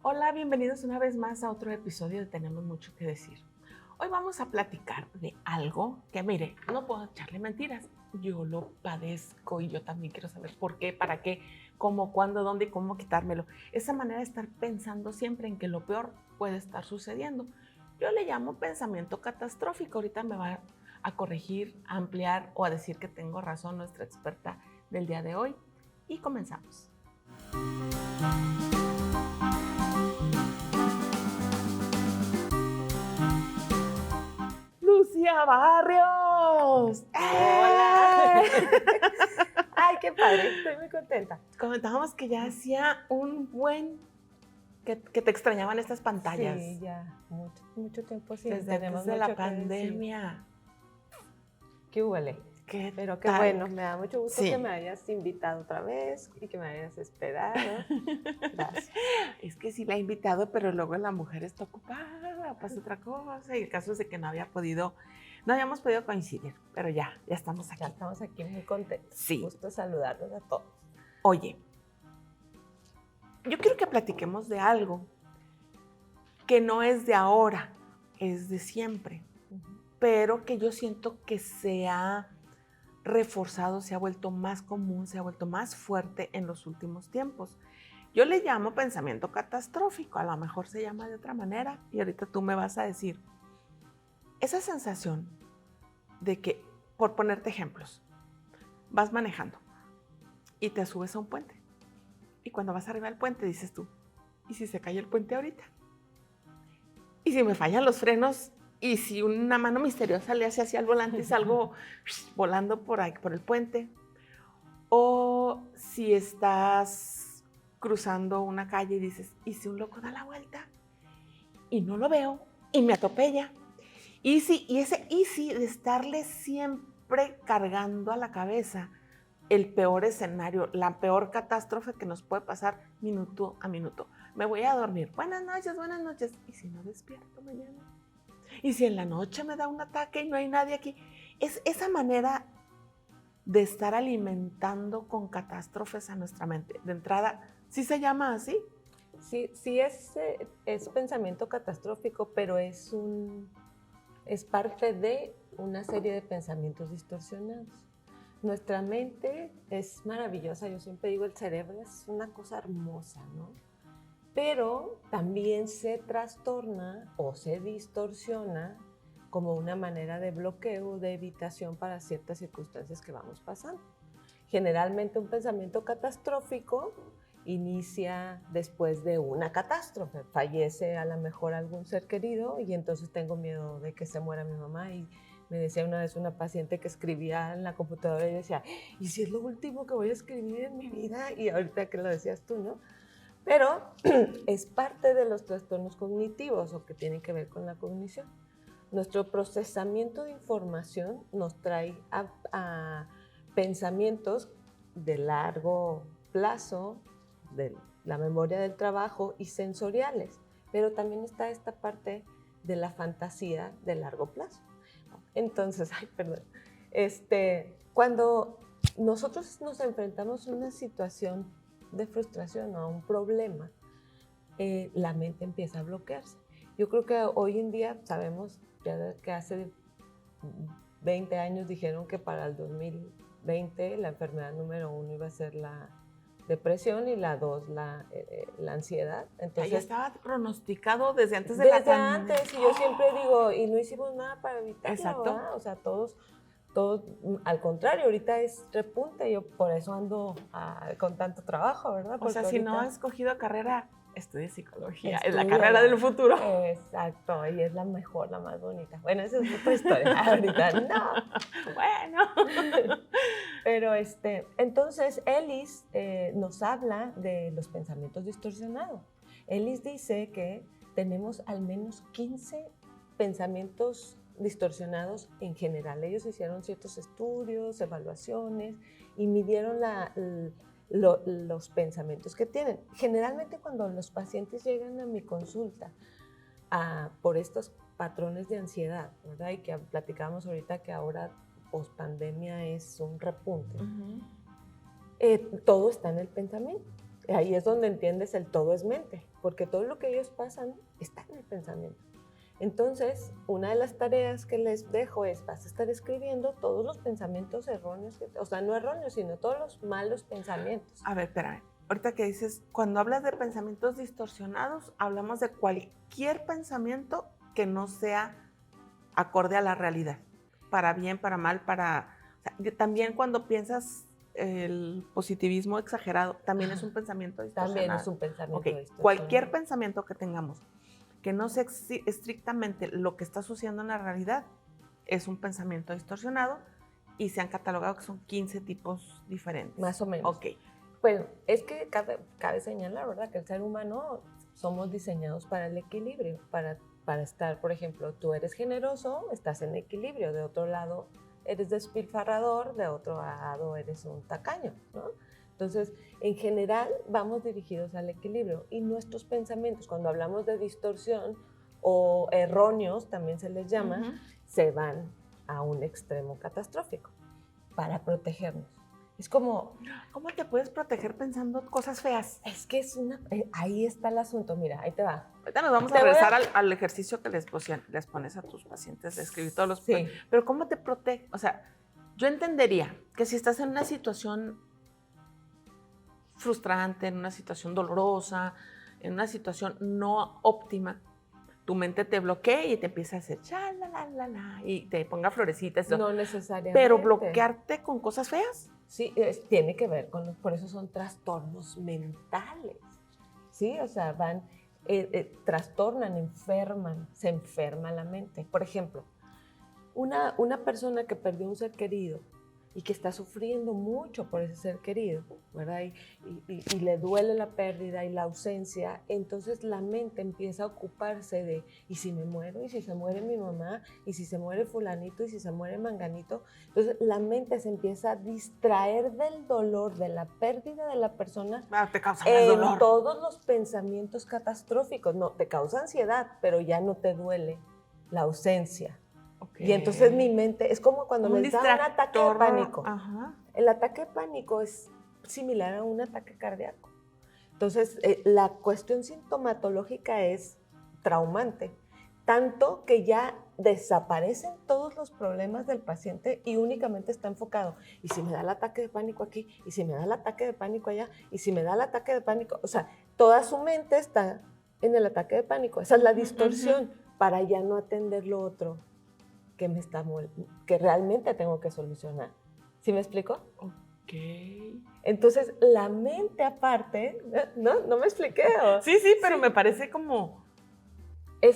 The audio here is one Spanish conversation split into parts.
Hola, bienvenidos una vez más a otro episodio de Tenemos Mucho que Decir. Hoy vamos a platicar de algo que, mire, no puedo echarle mentiras. Yo lo padezco y yo también quiero saber por qué, para qué, cómo, cuándo, dónde y cómo quitármelo. Esa manera de estar pensando siempre en que lo peor puede estar sucediendo. Yo le llamo pensamiento catastrófico. Ahorita me va a corregir, a ampliar o a decir que tengo razón nuestra experta del día de hoy. Y comenzamos. Lucía Barrios. Hola. Ay, qué padre, estoy muy contenta. Comentábamos que ya hacía un buen que te extrañaban estas pantallas. Sí, ya mucho tiempo sí. Desde antes de la pandemia. ¿Qué huele? Pero qué bueno, me da mucho gusto que me hayas invitado otra vez y que me hayas esperado. Gracias. Es que sí la he invitado, pero luego la mujer está ocupada, pasa otra cosa. Y el caso es de que no habíamos podido coincidir, pero ya estamos aquí. Ya estamos aquí muy contentos. Sí. Gusto saludarlos a todos. Oye, yo quiero que platiquemos de algo que no es de ahora, es de siempre, pero que yo siento que se ha reforzado, se ha vuelto más común, se ha vuelto más fuerte en los últimos tiempos. Yo le llamo pensamiento catastrófico, a lo mejor se llama de otra manera y ahorita tú me vas a decir. Esa sensación de que, por ponerte ejemplos, vas manejando y te subes a un puente y cuando vas arriba del puente dices tú, ¿y si se cae el puente ahorita? ¿Y si me fallan los frenos? ¿Y si una mano misteriosa le hace hacia el volante y salgo volando por el puente? O si estás cruzando una calle y dices, ¿y si un loco da la vuelta? Y no lo veo y me atropella. Y ese de estarle siempre cargando a la cabeza el peor escenario, la peor catástrofe que nos puede pasar minuto a minuto. Me voy a dormir. Buenas noches. ¿Y si no despierto mañana? ¿Y si en la noche me da un ataque y no hay nadie aquí? Es esa manera de estar alimentando con catástrofes a nuestra mente. De entrada, ¿sí se llama así? Sí es pensamiento catastrófico, pero es parte de una serie de pensamientos distorsionados. Nuestra mente es maravillosa, yo siempre digo, el cerebro es una cosa hermosa, ¿no? Pero también se trastorna o se distorsiona como una manera de bloqueo, de evitación para ciertas circunstancias que vamos pasando. Generalmente un pensamiento catastrófico inicia después de una catástrofe. Fallece a lo mejor algún ser querido y entonces tengo miedo de que se muera mi mamá. Y me decía una vez una paciente que escribía en la computadora y decía, ¿y si es lo último que voy a escribir en mi vida? Y ahorita que lo decías tú, ¿no? Pero es parte de los trastornos cognitivos o que tienen que ver con la cognición. Nuestro procesamiento de información nos trae a pensamientos de largo plazo, de la memoria del trabajo y sensoriales, pero también está esta parte de la fantasía de largo plazo. Entonces, cuando nosotros nos enfrentamos a una situación de frustración o a un problema, la mente empieza a bloquearse. Yo creo que hoy en día sabemos ya que hace 20 años dijeron que para el 2020 la enfermedad número 1 iba a ser la depresión y la 2 la ansiedad. Entonces, ya estaba pronosticado desde antes de la pandemia. Desde antes, y yo siempre digo, y no hicimos nada para evitarlo. Exacto. ¿Verdad? O sea, todos, al contrario, ahorita es repunte, yo por eso ando con tanto trabajo, ¿verdad? Porque o sea, ahorita, si no has escogido carrera, estudia psicología, es la carrera del futuro. Exacto, y es la mejor, la más bonita. Bueno, esa es otra historia, ahorita no. Bueno. Pero entonces Ellis nos habla de los pensamientos distorsionados. Ellis dice que tenemos al menos 15 pensamientos distorsionados en general. Ellos hicieron ciertos estudios, evaluaciones y midieron los pensamientos que tienen. Generalmente cuando los pacientes llegan a mi consulta por estos patrones de ansiedad, ¿verdad? Y que platicamos ahorita que ahora pospandemia es un repunte. Todo está en el pensamiento. Ahí es donde entiendes el todo es mente, porque todo lo que ellos pasan está en el pensamiento. Entonces, una de las tareas que les dejo es, vas a estar escribiendo todos los pensamientos erróneos, o sea, no erróneos, sino todos los malos pensamientos. A ver, espérame. Ahorita que dices, cuando hablas de pensamientos distorsionados, hablamos de cualquier pensamiento que no sea acorde a la realidad, para bien, para mal, o sea, también cuando piensas el positivismo exagerado, también es un pensamiento distorsionado. También es un pensamiento distorsionado. Cualquier pensamiento que tengamos que no sea estrictamente lo que está sucediendo en la realidad, es un pensamiento distorsionado y se han catalogado que son 15 tipos diferentes. Más o menos. Ok. Bueno, es que cabe señalar, ¿verdad?, que el ser humano somos diseñados para el equilibrio, para estar, por ejemplo, tú eres generoso, estás en equilibrio, de otro lado eres despilfarrador, de otro lado eres un tacaño, ¿no? Entonces, en general, vamos dirigidos al equilibrio y nuestros pensamientos, cuando hablamos de distorsión o erróneos, también se les llama, se van a un extremo catastrófico para protegernos. Es como... ¿Cómo te puedes proteger pensando cosas feas? Es que ahí está el asunto, mira, ahí te va. Ahorita nos vamos a regresar al ejercicio que les pones a tus pacientes de escribir todos los... Sí. Pero ¿cómo te protege? O sea, yo entendería que si estás en una situación frustrante, en una situación dolorosa, en una situación no óptima, tu mente te bloquea y te empieza a hacer y te ponga florecitas. No necesariamente. Pero bloquearte con cosas feas. Sí, tiene que ver con, por eso son trastornos mentales, ¿sí? O sea, trastornan, enferman, se enferma la mente. Por ejemplo, una persona que perdió un ser querido y que está sufriendo mucho por ese ser querido, ¿verdad? Y le duele la pérdida y la ausencia, entonces la mente empieza a ocuparse de, ¿y si me muero? ¿Y si se muere mi mamá? ¿Y si se muere fulanito? ¿Y si se muere manganito? Entonces la mente se empieza a distraer del dolor, de la pérdida de la persona, te causa más dolor. En todos los pensamientos catastróficos. No, te causa ansiedad, pero ya no te duele la ausencia. Okay. Y entonces mi mente, es como cuando les da un ataque de pánico. Ajá. El ataque de pánico es similar a un ataque cardíaco. Entonces, la cuestión sintomatológica es traumante, tanto que ya desaparecen todos los problemas del paciente y únicamente está enfocado. ¿Y si me da el ataque de pánico aquí? ¿Y si me da el ataque de pánico allá? ¿Y si me da el ataque de pánico? O sea, toda su mente está en el ataque de pánico. Esa es la distorsión para ya no atender lo otro que realmente tengo que solucionar. ¿Sí me explico? Ok. Entonces, la mente aparte, no me expliqué. Sí, pero me parece como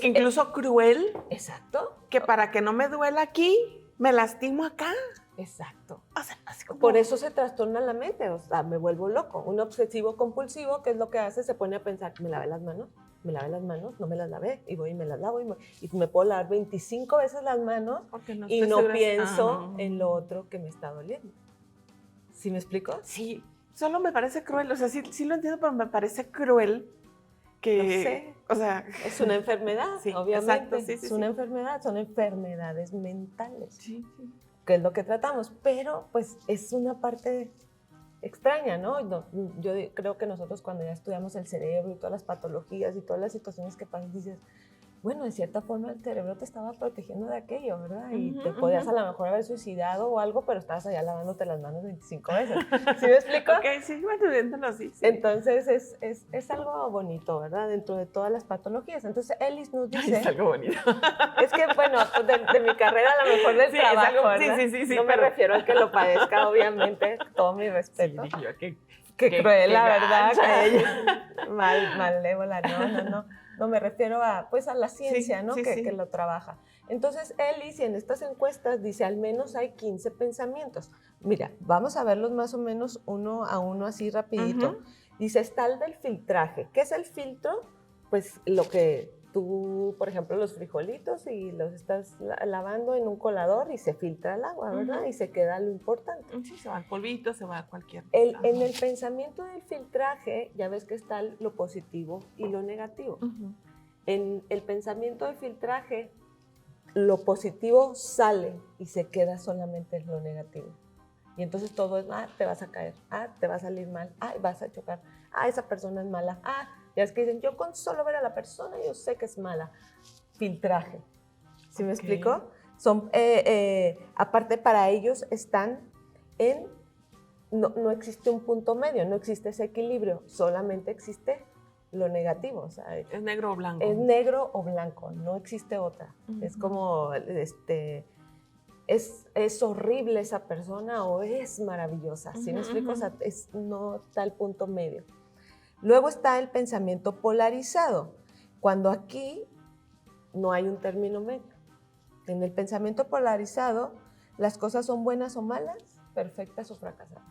incluso cruel. Exacto. Que para que no me duela aquí, me lastimo acá. Exacto. O sea, así como... Por eso se trastorna la mente, o sea, me vuelvo loco. Un obsesivo compulsivo, ¿qué es lo que hace? Se pone a pensar, me lavé las manos, no me las lavé, y voy y me las lavo, y me puedo lavar 25 veces las manos y no pienso en lo otro que me está doliendo. ¿Sí me explico? Sí, solo me parece cruel, o sea, sí lo entiendo, pero me parece cruel que... No sé, o sea... Es una enfermedad, sí, obviamente, exacto, es una enfermedad, son enfermedades mentales, sí. Que es lo que tratamos, pero pues es una parte extraña, ¿no? Yo creo que nosotros cuando ya estudiamos el cerebro y todas las patologías y todas las situaciones que pasan, dices, bueno, de cierta forma el cerebro te estaba protegiendo de aquello, ¿verdad? Y te podías a lo mejor haber suicidado o algo, pero estabas allá lavándote las manos 25 veces. ¿Sí me explico? Ok, sí, bueno, así. Sí. Entonces es algo bonito, ¿verdad? Dentro de todas las patologías. Entonces Ellis nos dice... Es algo bonito. Es que, bueno, de mi carrera a lo mejor del trabajo, ¿verdad? Sí, no me refiero a que lo padezca, obviamente, todo mi respeto. Sí, dije yo, qué cruel, la verdad. Malévola, no. No, me refiero a la ciencia, ¿no? Sí. Que lo trabaja. Entonces, Ellis, en estas encuestas, dice, al menos hay 15 pensamientos. Mira, vamos a verlos más o menos uno a uno, así rapidito. Dice, está el del filtraje. ¿Qué es el filtro? Pues lo que tú, por ejemplo, los frijolitos y los estás lavando en un colador y se filtra el agua, ¿verdad? Y se queda lo importante. Sí, se va al polvito, se va a cualquier... En el pensamiento del filtraje, ya ves que está lo positivo y lo negativo. En el pensamiento del filtraje, lo positivo sale y se queda solamente lo negativo. Y entonces todo es, te vas a caer, te va a salir mal, vas a chocar, esa persona es mala. Ya es que dicen, yo con solo ver a la persona, yo sé que es mala. Filtraje. ¿Sí me explico? Son, aparte para ellos están en, no existe un punto medio, no existe ese equilibrio, solamente existe lo negativo. O sea, es negro o blanco. Es negro o blanco, no existe otra. Es como, es horrible esa persona o es maravillosa. ¿Sí me explico? O sea, no está el punto medio. Luego está el pensamiento polarizado, cuando aquí no hay un término medio. En el pensamiento polarizado, las cosas son buenas o malas, perfectas o fracasadas.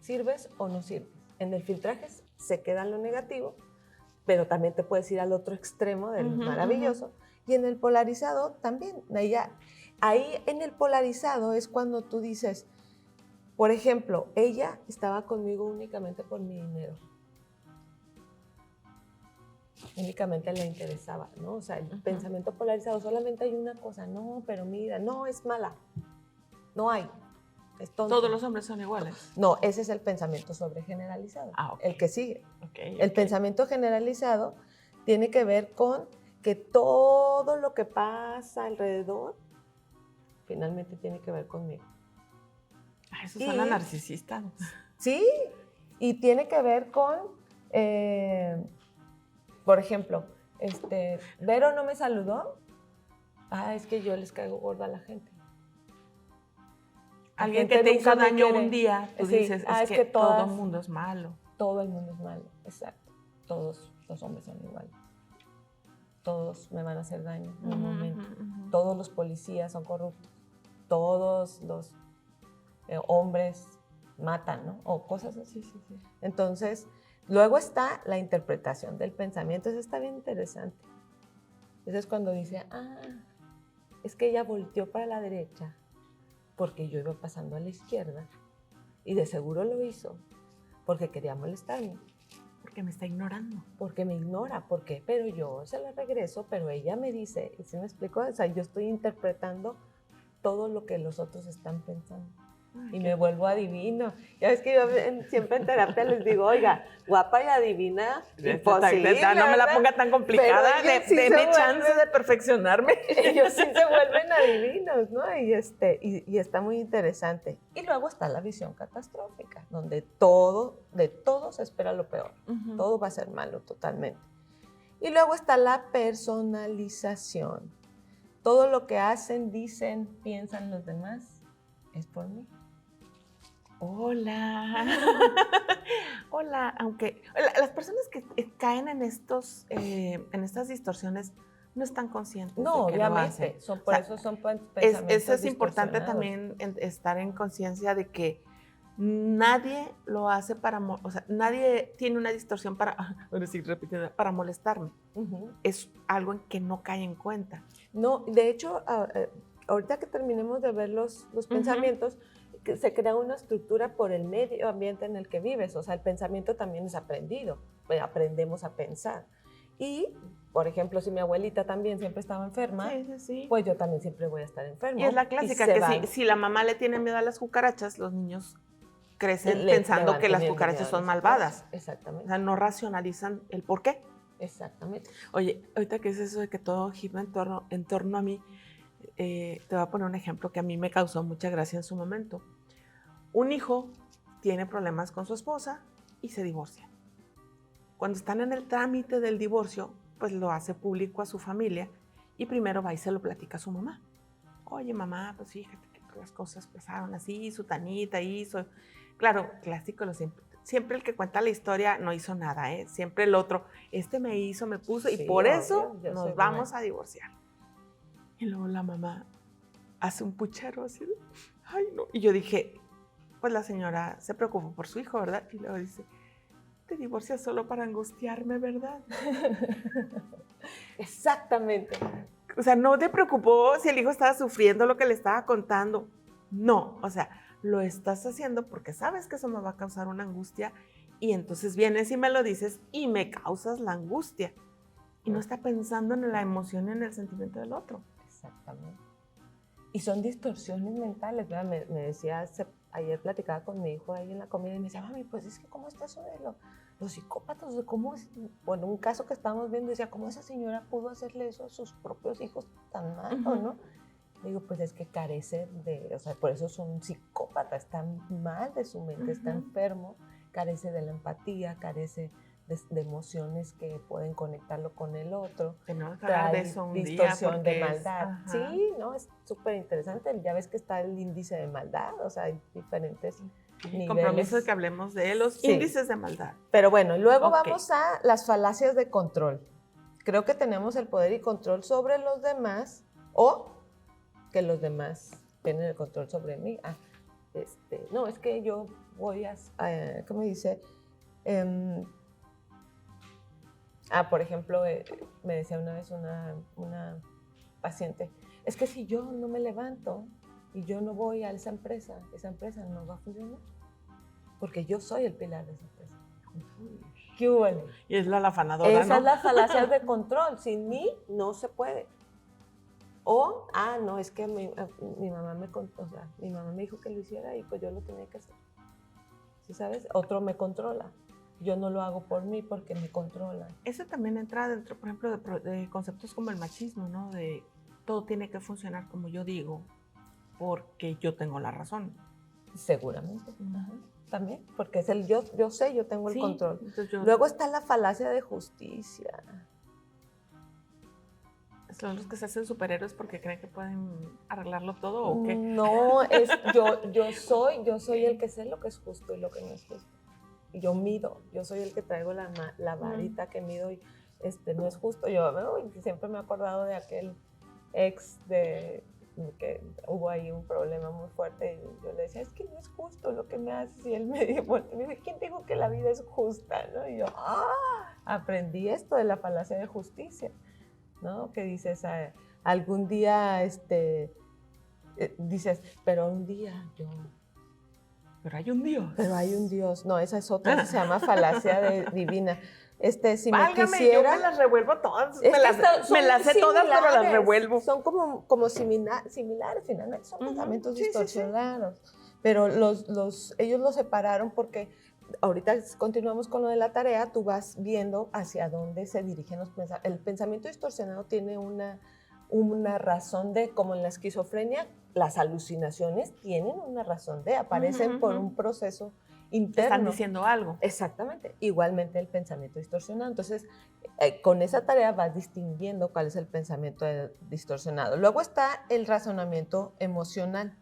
¿Sirves o no sirves? En el filtraje se queda en lo negativo, pero también te puedes ir al otro extremo del maravilloso. Y en el polarizado también. Ahí en el polarizado es cuando tú dices, por ejemplo, ella estaba conmigo únicamente por mi dinero. Únicamente le interesaba, ¿no? O sea, el pensamiento polarizado, solamente hay una cosa, no, pero mira, no, es mala, no hay, es tonto. ¿Todos los hombres son iguales? No, ese es el pensamiento sobregeneralizado, el que sigue. El pensamiento generalizado tiene que ver con que todo lo que pasa alrededor finalmente tiene que ver conmigo. Eso suena narcisista. Sí, y tiene que ver con... por ejemplo, Vero no me saludó. Es que yo les caigo gorda a la gente. Alguien que te hizo daño un día, tú dices, es que todo el mundo es malo. Todo el mundo es malo, exacto. Todos los hombres son iguales. Todos me van a hacer daño en un momento. Todos los policías son corruptos. Todos los hombres matan, ¿no? O cosas así. Sí. Entonces... Luego está la interpretación del pensamiento, eso está bien interesante. Eso es cuando dice, es que ella volteó para la derecha porque yo iba pasando a la izquierda y de seguro lo hizo porque quería molestarme. Porque me está ignorando. Porque me ignora, ¿por qué? Pero yo se la regreso, pero ella me dice, ¿y si me explico? O sea, yo estoy interpretando todo lo que los otros están pensando. Y me vuelvo adivino. Ya ves que yo siempre en terapia les digo, oiga, guapa y adivina, imposible. No me la ponga tan complicada, déme chance de perfeccionarme. Ellos sí se vuelven adivinos, ¿no? Y está muy interesante. Y luego está la visión catastrófica, donde de todo se espera lo peor. Todo va a ser malo totalmente. Y luego está la personalización. Todo lo que hacen, dicen, piensan los demás es por mí. Hola. Hola, aunque las personas que caen en estas distorsiones no están conscientes de que obviamente, lo hacen. Por eso son pensamientos eso es importante también estar en conciencia de que nadie lo hace nadie tiene una distorsión para molestarme. Es algo en que no cae en cuenta. No, de hecho, ahorita que terminemos de ver los pensamientos, se crea una estructura por el medio ambiente en el que vives. O sea, el pensamiento también es aprendido. Aprendemos a pensar. Y, por ejemplo, si mi abuelita también siempre estaba enferma, pues yo también siempre voy a estar enferma. Y es la clásica, que si la mamá le tiene miedo a las cucarachas, los niños crecen pensando que las cucarachas son malvadas. Exactamente. O sea, no racionalizan el por qué. Exactamente. Oye, ahorita que es eso de que todo gira en torno a mí, te voy a poner un ejemplo que a mí me causó mucha gracia en su momento. Un hijo tiene problemas con su esposa y se divorcia. Cuando están en el trámite del divorcio, pues lo hace público a su familia y primero va y se lo platica a su mamá. Oye, mamá, pues fíjate que las cosas pasaron así, su tanita hizo. Claro, clásico, siempre el que cuenta la historia no hizo nada, ¿eh? Siempre el otro, me hizo, me puso, y por eso nos vamos a divorciar. Y luego la mamá hace un puchero así, ay no. Y yo dije, pues la señora se preocupó por su hijo, ¿verdad? Y luego dice, te divorcias solo para angustiarme, ¿verdad? Exactamente. O sea, no te preocupó si el hijo estaba sufriendo lo que le estaba contando. No, o sea, lo estás haciendo porque sabes que eso me va a causar una angustia y entonces vienes y me lo dices y me causas la angustia. Y no está pensando en la emoción y en el sentimiento del otro. Exactamente. Y son distorsiones mentales, ¿verdad? Me decía, ayer platicaba con mi hijo ahí en la comida y me decía, mami, pues es que ¿cómo está eso los psicópatas, ¿cómo es? Bueno, un caso que estábamos viendo decía, ¿cómo esa señora pudo hacerle eso a sus propios hijos tan mal, ¿no? Digo, pues es que carece de, o sea, por eso es un psicópata, está mal de su mente, está enfermo, carece de la empatía, carece de emociones que pueden conectarlo con el otro. Tenemos que hablar de eso un distorsión día de maldad. Sí, ¿no? Es súper interesante. Ya ves que está el índice de maldad, o sea, hay diferentes niveles. Compromiso de que hablemos de los índices de maldad. Pero bueno, luego vamos a las falacias de control. Creo que tenemos el poder y control sobre los demás o que los demás tienen el control sobre mí. No, es que yo voy a ¿cómo dice? Por ejemplo, me decía una vez una paciente, es que si yo no me levanto y yo no voy a esa empresa no va a funcionar, porque yo soy el pilar de esa empresa. ¿Qué hubo? Y es la afanadora, Esa es la falacia de control, sin mí no se puede. O, no, es que mi mamá mi mamá me dijo que lo hiciera y pues yo lo tenía que hacer. ¿Sí sabes? Otro me controla. Yo no lo hago por mí porque me controla. Eso también entra dentro, por ejemplo, de conceptos como el machismo, ¿no? De todo tiene que funcionar como yo digo porque yo tengo la razón. Seguramente. También, porque es el yo sé, yo tengo el control. Luego está la falacia de justicia. ¿Son los que se hacen superhéroes porque creen que pueden arreglarlo todo o qué? No, es yo soy el que sé lo que es justo y lo que no es justo. Yo mido, yo soy el que traigo la varita que mido y no es justo. Yo siempre me he acordado de aquel ex que hubo ahí un problema muy fuerte y yo le decía, es que no es justo lo que me haces, y él me dice, ¿quién dijo que la vida es justa? ¿No? Y yo, aprendí esto de la falacia de justicia, ¿no? Que dices, algún día, dices, pero un día yo... Pero hay un Dios. Pero hay un Dios. No, esa es otra, esa se llama falacia divina. Si válgame, me quisiera... yo me las revuelvo todas. Me las sé todas, pero las revuelvo. Son como similares, finalmente son pensamientos distorsionados. Sí. Pero ellos los separaron porque ahorita continuamos con lo de la tarea, tú vas viendo hacia dónde se dirigen los pensamientos. El pensamiento distorsionado tiene una razón de, como en la esquizofrenia, las alucinaciones tienen una razón de, aparecen por un proceso interno. Están diciendo algo. Exactamente. Igualmente el pensamiento distorsionado. Entonces, con esa tarea vas distinguiendo cuál es el pensamiento distorsionado. Luego está el razonamiento emocional.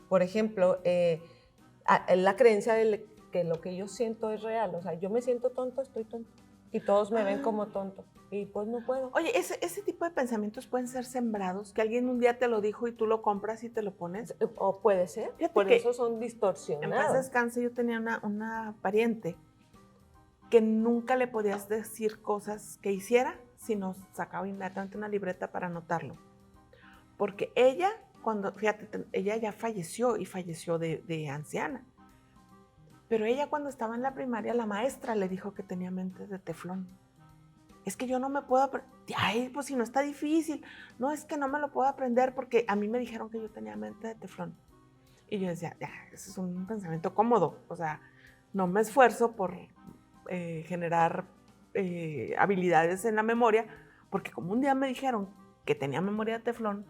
Por ejemplo, la creencia de que lo que yo siento es real. O sea, yo me siento tonto, estoy tonto. Y todos me ven como tonto. Y pues no puedo. Oye, ese tipo de pensamientos pueden ser sembrados, que alguien un día te lo dijo y tú lo compras y te lo pones. O puede ser. Fíjate por que eso son distorsionados. En paz descanse, yo tenía una pariente que nunca le podías decir cosas que hiciera si no sacaba inmediatamente una libreta para anotarlo. Porque ella, ella ya falleció y falleció de anciana. Pero ella cuando estaba en la primaria, la maestra le dijo que tenía mente de teflón. Es que yo no me puedo aprender. Ay, pues si no está difícil. No, es que no me lo puedo aprender porque a mí me dijeron que yo tenía mente de teflón. Y yo decía, ese es un pensamiento cómodo. O sea, no me esfuerzo por generar habilidades en la memoria, porque como un día me dijeron que tenía memoria de teflón,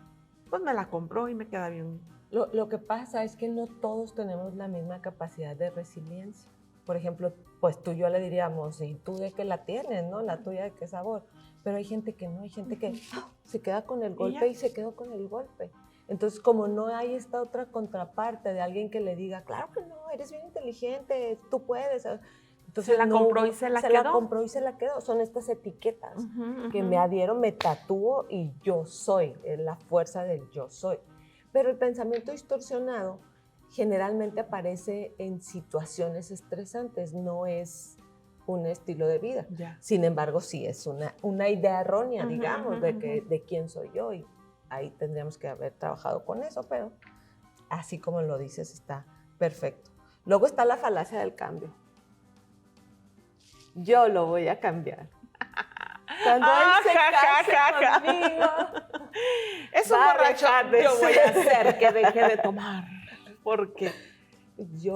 pues me la compró y me queda bien. Lo que pasa es que no todos tenemos la misma capacidad de resiliencia. Por ejemplo, pues tú y yo le diríamos, ¿y tú de qué la tienes, no? La tuya de qué sabor. Pero hay gente que no, hay gente que se queda con el golpe y se quedó con el golpe. Entonces, como no hay esta otra contraparte de alguien que le diga, claro que no, eres bien inteligente, tú puedes. Entonces, se la compró y se la quedó. Se la compró y se la quedó. Son estas etiquetas que me adhiero, me tatúo y yo soy, es la fuerza del yo soy. Pero el pensamiento distorsionado generalmente aparece en situaciones estresantes, no es un estilo de vida. Ya. Sin embargo, sí es una idea errónea, digamos, de quién soy yo, y ahí tendríamos que haber trabajado con eso, pero así como lo dices está perfecto. Luego está la falacia del cambio. Yo lo voy a cambiar. Cuando él se case conmigo, es un borracho. Yo voy a hacer que deje de tomar. Porque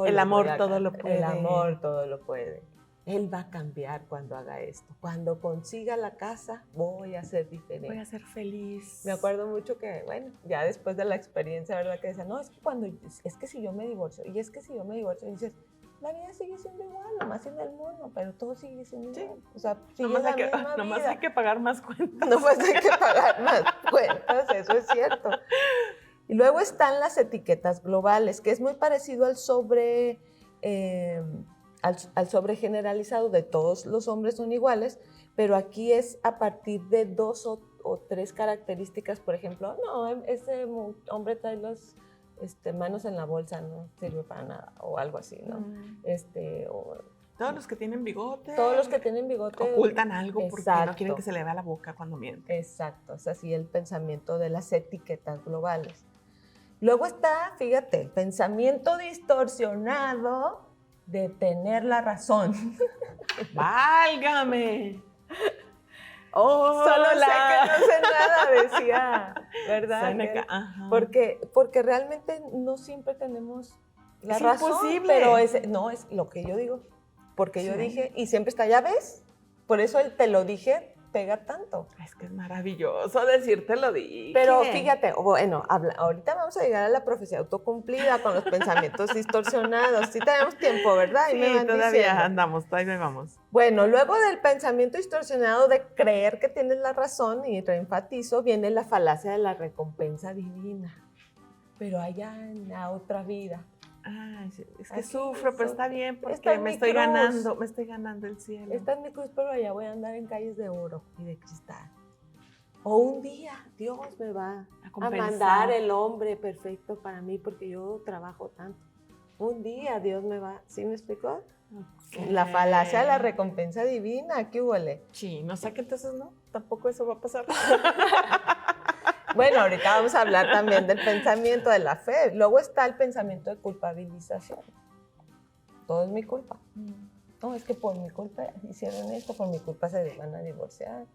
el amor todo lo puede. El amor todo lo puede. Él va a cambiar cuando haga esto. Cuando consiga la casa, voy a ser diferente. Voy a ser feliz. Me acuerdo mucho que, bueno, ya después de la experiencia, ¿verdad? Que decía, no, es que si yo me divorcio, y es que si yo me divorcio, y dices, la vida sigue siendo igual, nomás en el mundo, pero todo sigue siendo igual. O sea, sigue la misma nomás vida. hay que pagar más cuentas. Nomás hay que pagar más cuentas, eso es cierto. Y luego están las etiquetas globales, que es muy parecido al sobre generalizado de todos los hombres son iguales, pero aquí es a partir de 2 o 3 características. Por ejemplo, no, ese hombre trae las manos en la bolsa, no sirve para nada, o algo así, ¿no? Todos los que tienen bigote. Todos los que tienen bigote ocultan algo porque exacto, no quieren que se le vea la boca cuando mienten. Exacto, es así el pensamiento de las etiquetas globales. Luego está, fíjate, el pensamiento distorsionado de tener la razón. ¡Válgame! Solo sé que no sé nada, decía, ¿verdad? Porque realmente no siempre tenemos la razón. Imposible. Pero no es lo que yo digo, porque yo dije, y siempre está, ¿ya ves? Por eso el te lo dije pega tanto. Es que es maravilloso decirte lo dije. Pero fíjate, bueno, ahorita vamos a llegar a la profecía autocumplida con los pensamientos distorsionados. Sí tenemos tiempo, ¿verdad? Sí, todavía andamos, todavía vamos. Bueno, luego del pensamiento distorsionado de creer que tienes la razón, y reenfatizo, viene la falacia de la recompensa divina. Pero allá en la otra vida. Ay, es que sufro, pero está bien porque me estoy ganando el cielo. Esta es mi cruz, pero allá voy a andar en calles de oro y de cristal. O un día Dios me va a mandar el hombre perfecto para mí porque yo trabajo tanto. Un día Dios me va, ¿sí me explicó? Okay. La falacia de la recompensa divina, ¿qué huele? Sí, no sé que entonces no, tampoco eso va a pasar. Bueno, ahorita vamos a hablar también del pensamiento de la fe. Luego está el pensamiento de culpabilización. Todo es mi culpa. No, es que por mi culpa hicieron esto, por mi culpa se van a divorciar,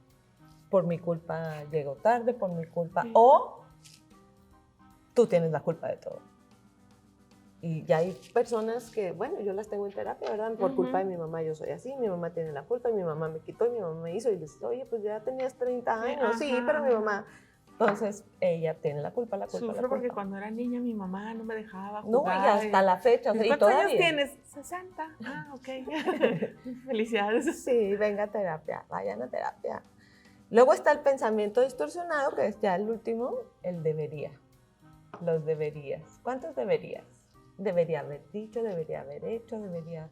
por mi culpa llegó tarde, por mi culpa. Sí. O tú tienes la culpa de todo. Y ya hay personas que, bueno, yo las tengo en terapia, ¿verdad? Por culpa de mi mamá yo soy así, mi mamá tiene la culpa, y mi mamá me quitó, y mi mamá me hizo, y les digo, oye, pues ya tenías 30 años, sí, pero mi mamá... Entonces, ella tiene la culpa. Sufro porque cuando era niña mi mamá no me dejaba jugar. No, y hasta la fecha. ¿Cuántos años tienes? 60. Ah, ok. Felicidades. Sí, venga a terapia, vayan a terapia. Luego está el pensamiento distorsionado, que es ya el último, el debería. Los deberías. ¿Cuántos deberías? Debería haber dicho, debería haber hecho, debería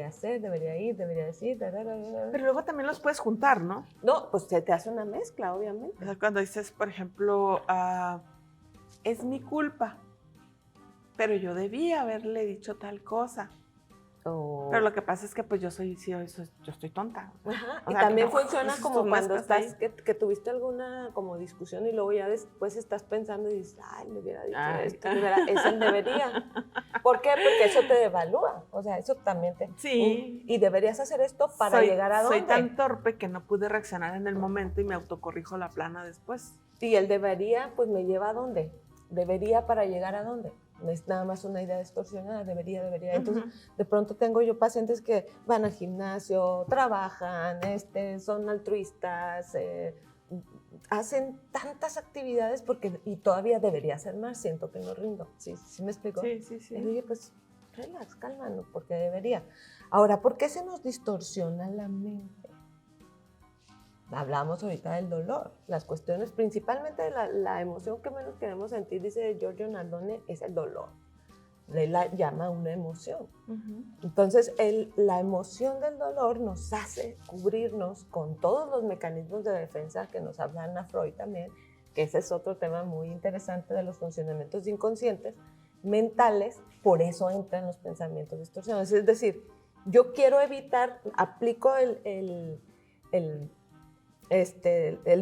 hacer, debería ir, debería decir. Pero luego también los puedes juntar, ¿no? No, pues se te hace una mezcla, obviamente. O sea, cuando dices, por ejemplo, es mi culpa, pero yo debía haberle dicho tal cosa. Pero lo que pasa es que pues yo estoy tonta. Ajá, y también funciona como cuando estás, que tuviste alguna como discusión y luego ya después estás pensando y dices, ay, le hubiera dicho esto, es el debería. ¿Por qué? Porque eso te devalúa, o sea, eso también te... Sí. Y deberías hacer esto para llegar a dónde. Soy tan torpe que no pude reaccionar en el momento y me autocorrijo la plana después. Y el debería, pues me lleva a dónde. Debería para llegar a dónde. No es nada más una idea distorsionada, debería. Entonces, de pronto tengo yo pacientes que van al gimnasio, trabajan, son altruistas, hacen tantas actividades y todavía debería hacer más, siento que no rindo. ¿Sí me explico? Sí. Y dije, pues, relax, cálmalo, porque debería. Ahora, ¿por qué se nos distorsiona la mente? Hablamos ahorita del dolor, las cuestiones, principalmente la emoción que menos queremos sentir, dice Giorgio Nardone, es el dolor. Él la llama una emoción. Entonces, la emoción del dolor nos hace cubrirnos con todos los mecanismos de defensa que nos habla Ana Freud también, que ese es otro tema muy interesante de los funcionamientos inconscientes, mentales, por eso entran los pensamientos distorsionados. Es decir, yo quiero evitar, aplico el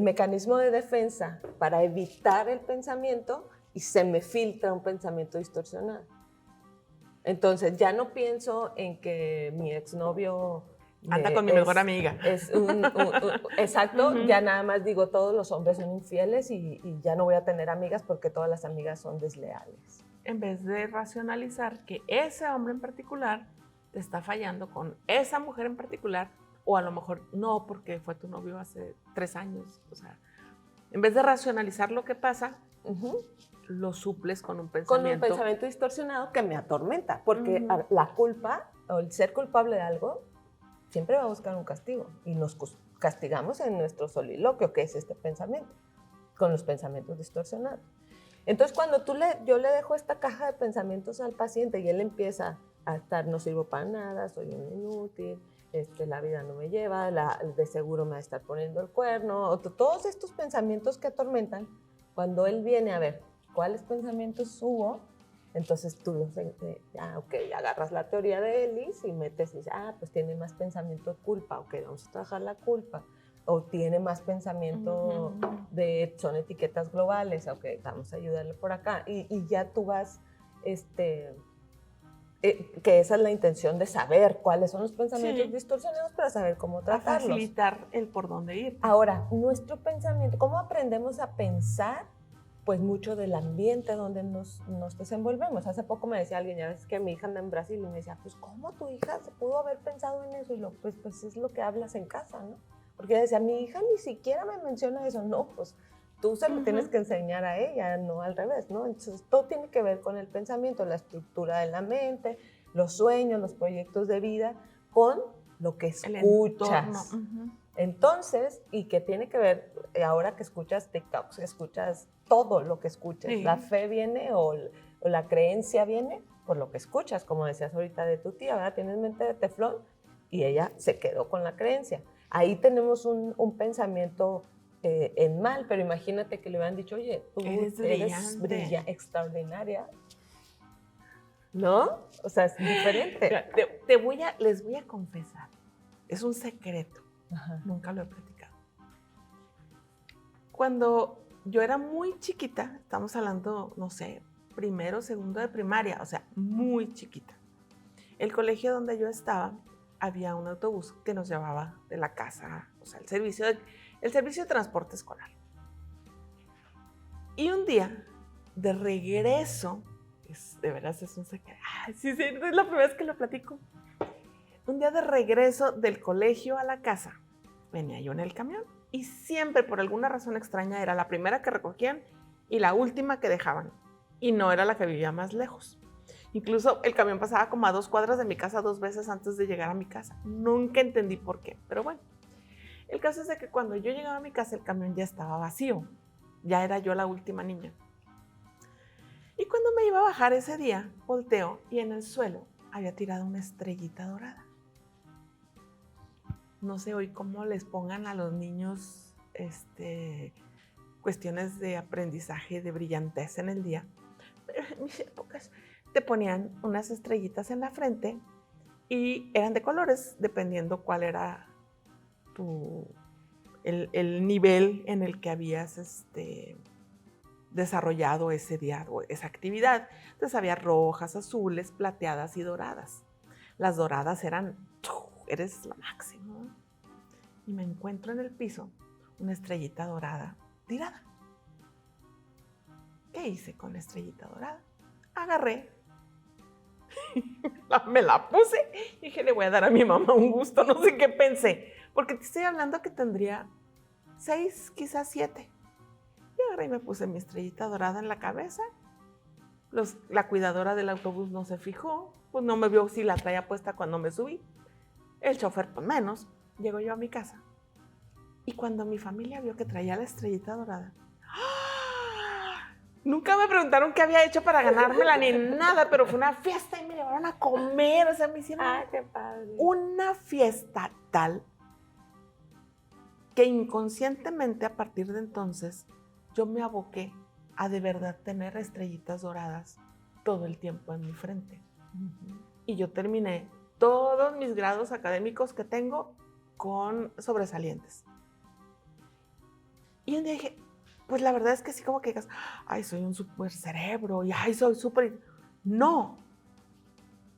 mecanismo de defensa para evitar el pensamiento y se me filtra un pensamiento distorsionado. Entonces ya no pienso en que mi exnovio anda con mi mejor amiga. Exacto, ya nada más digo todos los hombres son infieles y ya no voy a tener amigas porque todas las amigas son desleales. En vez de racionalizar que ese hombre en particular te está fallando con esa mujer en particular, o a lo mejor no, porque fue tu novio hace 3 años. O sea, en vez de racionalizar lo que pasa, lo suples con un pensamiento. Con un pensamiento distorsionado que me atormenta, porque la culpa o el ser culpable de algo siempre va a buscar un castigo y nos castigamos en nuestro soliloquio, que es este pensamiento, con los pensamientos distorsionados. Entonces, cuando yo le dejo esta caja de pensamientos al paciente y él empieza a estar, no sirvo para nada, soy un inútil, la vida no me lleva, de seguro me va a estar poniendo el cuerno, todos estos pensamientos que atormentan, cuando él viene a ver cuáles pensamientos hubo, entonces tú agarras la teoría de Ellis y metes y dices, pues tiene más pensamiento de culpa, ok, vamos a trabajar la culpa. O tiene más pensamiento son etiquetas globales, ok, vamos a ayudarle por acá. Y ya tú vas, que esa es la intención de saber cuáles son los pensamientos distorsionados para saber cómo tratarlos. A facilitar el por dónde ir. Ahora, nuestro pensamiento, ¿cómo aprendemos a pensar? Pues mucho del ambiente donde nos desenvolvemos. Hace poco me decía alguien, ya ves que mi hija anda en Brasil, y me decía, pues ¿cómo tu hija se pudo haber pensado en eso? Y pues es lo que hablas en casa, ¿no? Porque ella decía, mi hija ni siquiera me menciona eso. No, pues tú se lo tienes que enseñar a ella, no al revés, ¿no? Entonces todo tiene que ver con el pensamiento, la estructura de la mente, los sueños, los proyectos de vida, con lo que escuchas. Entonces, y que tiene que ver, ahora que escuchas TikToks, escuchas todo lo que escuches. La fe viene o la creencia viene por lo que escuchas, como decías ahorita de tu tía, ¿verdad? Tienes mente de teflón y ella se quedó con la creencia. Ahí tenemos un pensamiento en mal, pero imagínate que le hubieran dicho, oye, tú eres extraordinaria, ¿no? O sea, es diferente. Les voy a confesar, es un secreto, nunca lo he platicado. Cuando yo era muy chiquita, estamos hablando, no sé, primero, segundo de primaria, o sea, muy chiquita. El colegio donde yo estaba, había un autobús que nos llevaba de la casa, o sea, el servicio de transporte escolar. Y un día, de regreso, de veras es un secreto, sí, es la primera vez que lo platico. Un día de regreso del colegio a la casa, venía yo en el camión y siempre, por alguna razón extraña, era la primera que recogían y la última que dejaban. Y no era la que vivía más lejos. Incluso el camión pasaba como a 2 cuadras de mi casa 2 veces antes de llegar a mi casa. Nunca entendí por qué, pero bueno. El caso es de que cuando yo llegaba a mi casa, el camión ya estaba vacío. Ya era yo la última niña. Y cuando me iba a bajar ese día, volteo y en el suelo había tirado una estrellita dorada. No sé hoy cómo les pongan a los niños cuestiones de aprendizaje, de brillantez en el día. Pero en mis épocas te ponían unas estrellitas en la frente y eran de colores, dependiendo cuál era el nivel en el que habías desarrollado ese día o esa actividad. Entonces había rojas, azules, plateadas y doradas. Las doradas eran, eres la máxima. Y me encuentro en el piso una estrellita dorada tirada. ¿Qué hice con la estrellita dorada? Agarré, me la puse y dije, le voy a dar a mi mamá un gusto, no sé qué pensé, porque te estoy hablando que tendría 6, quizás 7. Y agarré y me puse mi estrellita dorada en la cabeza. La cuidadora del autobús no se fijó, pues no me vio si la traía puesta cuando me subí. El chofer, pues menos. Llego yo a mi casa. Y cuando mi familia vio que traía la estrellita dorada, nunca me preguntaron qué había hecho para ganármela ni nada, pero fue una fiesta y me llevaron a comer, o sea, me hicieron qué padre. Una fiesta tal que inconscientemente a partir de entonces yo me aboqué a de verdad tener estrellitas doradas todo el tiempo en mi frente. Y yo terminé todos mis grados académicos que tengo con sobresalientes. Y un día dije, pues la verdad es que sí, como que digas, ay, soy un súper cerebro y ay, soy súper... No,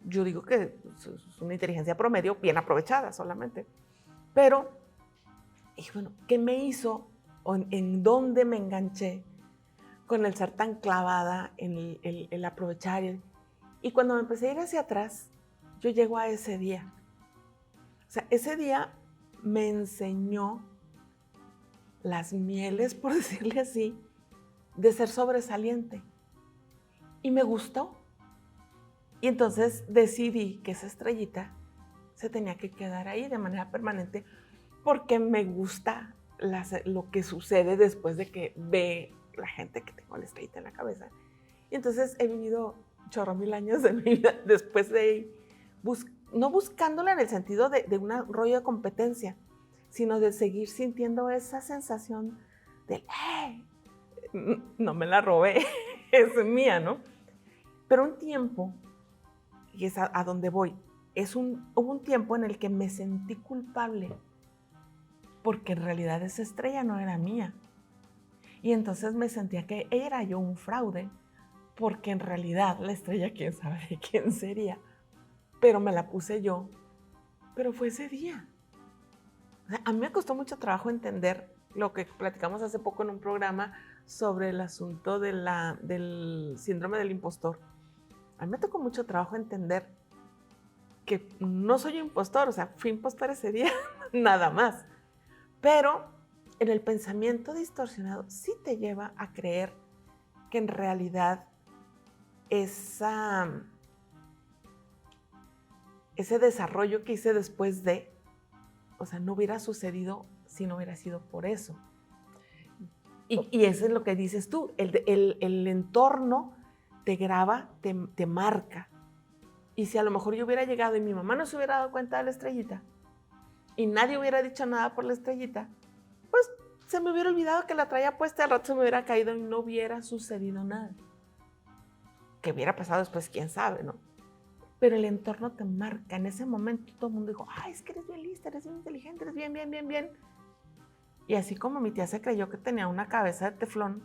yo digo que es una inteligencia promedio bien aprovechada solamente. Pero, y bueno, ¿qué me hizo o en dónde me enganché con el ser tan clavada en el aprovechar? Y cuando me empecé a ir hacia atrás, yo llego a ese día. O sea, ese día me enseñó las mieles, por decirle así, de ser sobresaliente. Y me gustó. Y entonces decidí que esa estrellita se tenía que quedar ahí de manera permanente porque me gusta lo que sucede después de que ve la gente que tengo la estrellita en la cabeza. Y entonces he vivido chorro mil años de mi vida después de no buscándola en el sentido de un rollo de competencia, sino de seguir sintiendo esa sensación de, hey, no me la robé, es mía, ¿no? Pero un tiempo, y es a donde voy, hubo un tiempo en el que me sentí culpable porque en realidad esa estrella no era mía. Y entonces me sentía que era yo un fraude porque en realidad la estrella quién sabe de quién sería. Pero me la puse yo, pero fue ese día. O sea, a mí me costó mucho trabajo entender lo que platicamos hace poco en un programa sobre el asunto del síndrome del impostor. A mí me tocó mucho trabajo entender que no soy impostor, o sea, fui impostor ese día, nada más. Pero en el pensamiento distorsionado sí te lleva a creer que en realidad ese desarrollo que hice después de, o sea, no hubiera sucedido si no hubiera sido por eso. Y eso es lo que dices tú, el entorno te graba, te marca. Y si a lo mejor yo hubiera llegado y mi mamá no se hubiera dado cuenta de la estrellita y nadie hubiera dicho nada por la estrellita, pues se me hubiera olvidado que la traía puesta, al rato se me hubiera caído y no hubiera sucedido nada. Que hubiera pasado después, quién sabe, ¿no? Pero el entorno te marca. En ese momento todo el mundo dijo, ay, es que eres bien lista, eres bien inteligente, eres bien, bien, bien, bien. Y así como mi tía se creyó que tenía una cabeza de teflón,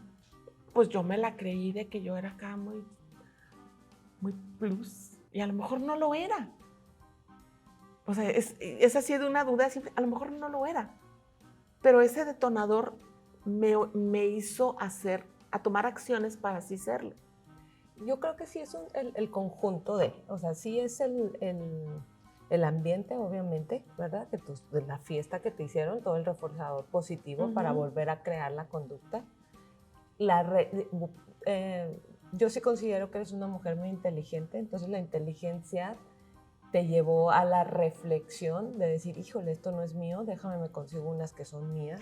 pues yo me la creí de que yo era acá muy, muy plus. Y a lo mejor no lo era. O sea, es así de una duda, a lo mejor no lo era. Pero ese detonador me hizo tomar acciones para así serlo. Yo creo que sí es el conjunto o sea, sí es el ambiente, obviamente, ¿verdad? De la fiesta que te hicieron, todo el reforzador positivo para volver a crear la conducta. Yo sí considero que eres una mujer muy inteligente, entonces la inteligencia te llevó a la reflexión de decir, híjole, esto no es mío, déjame me consigo unas que son mías.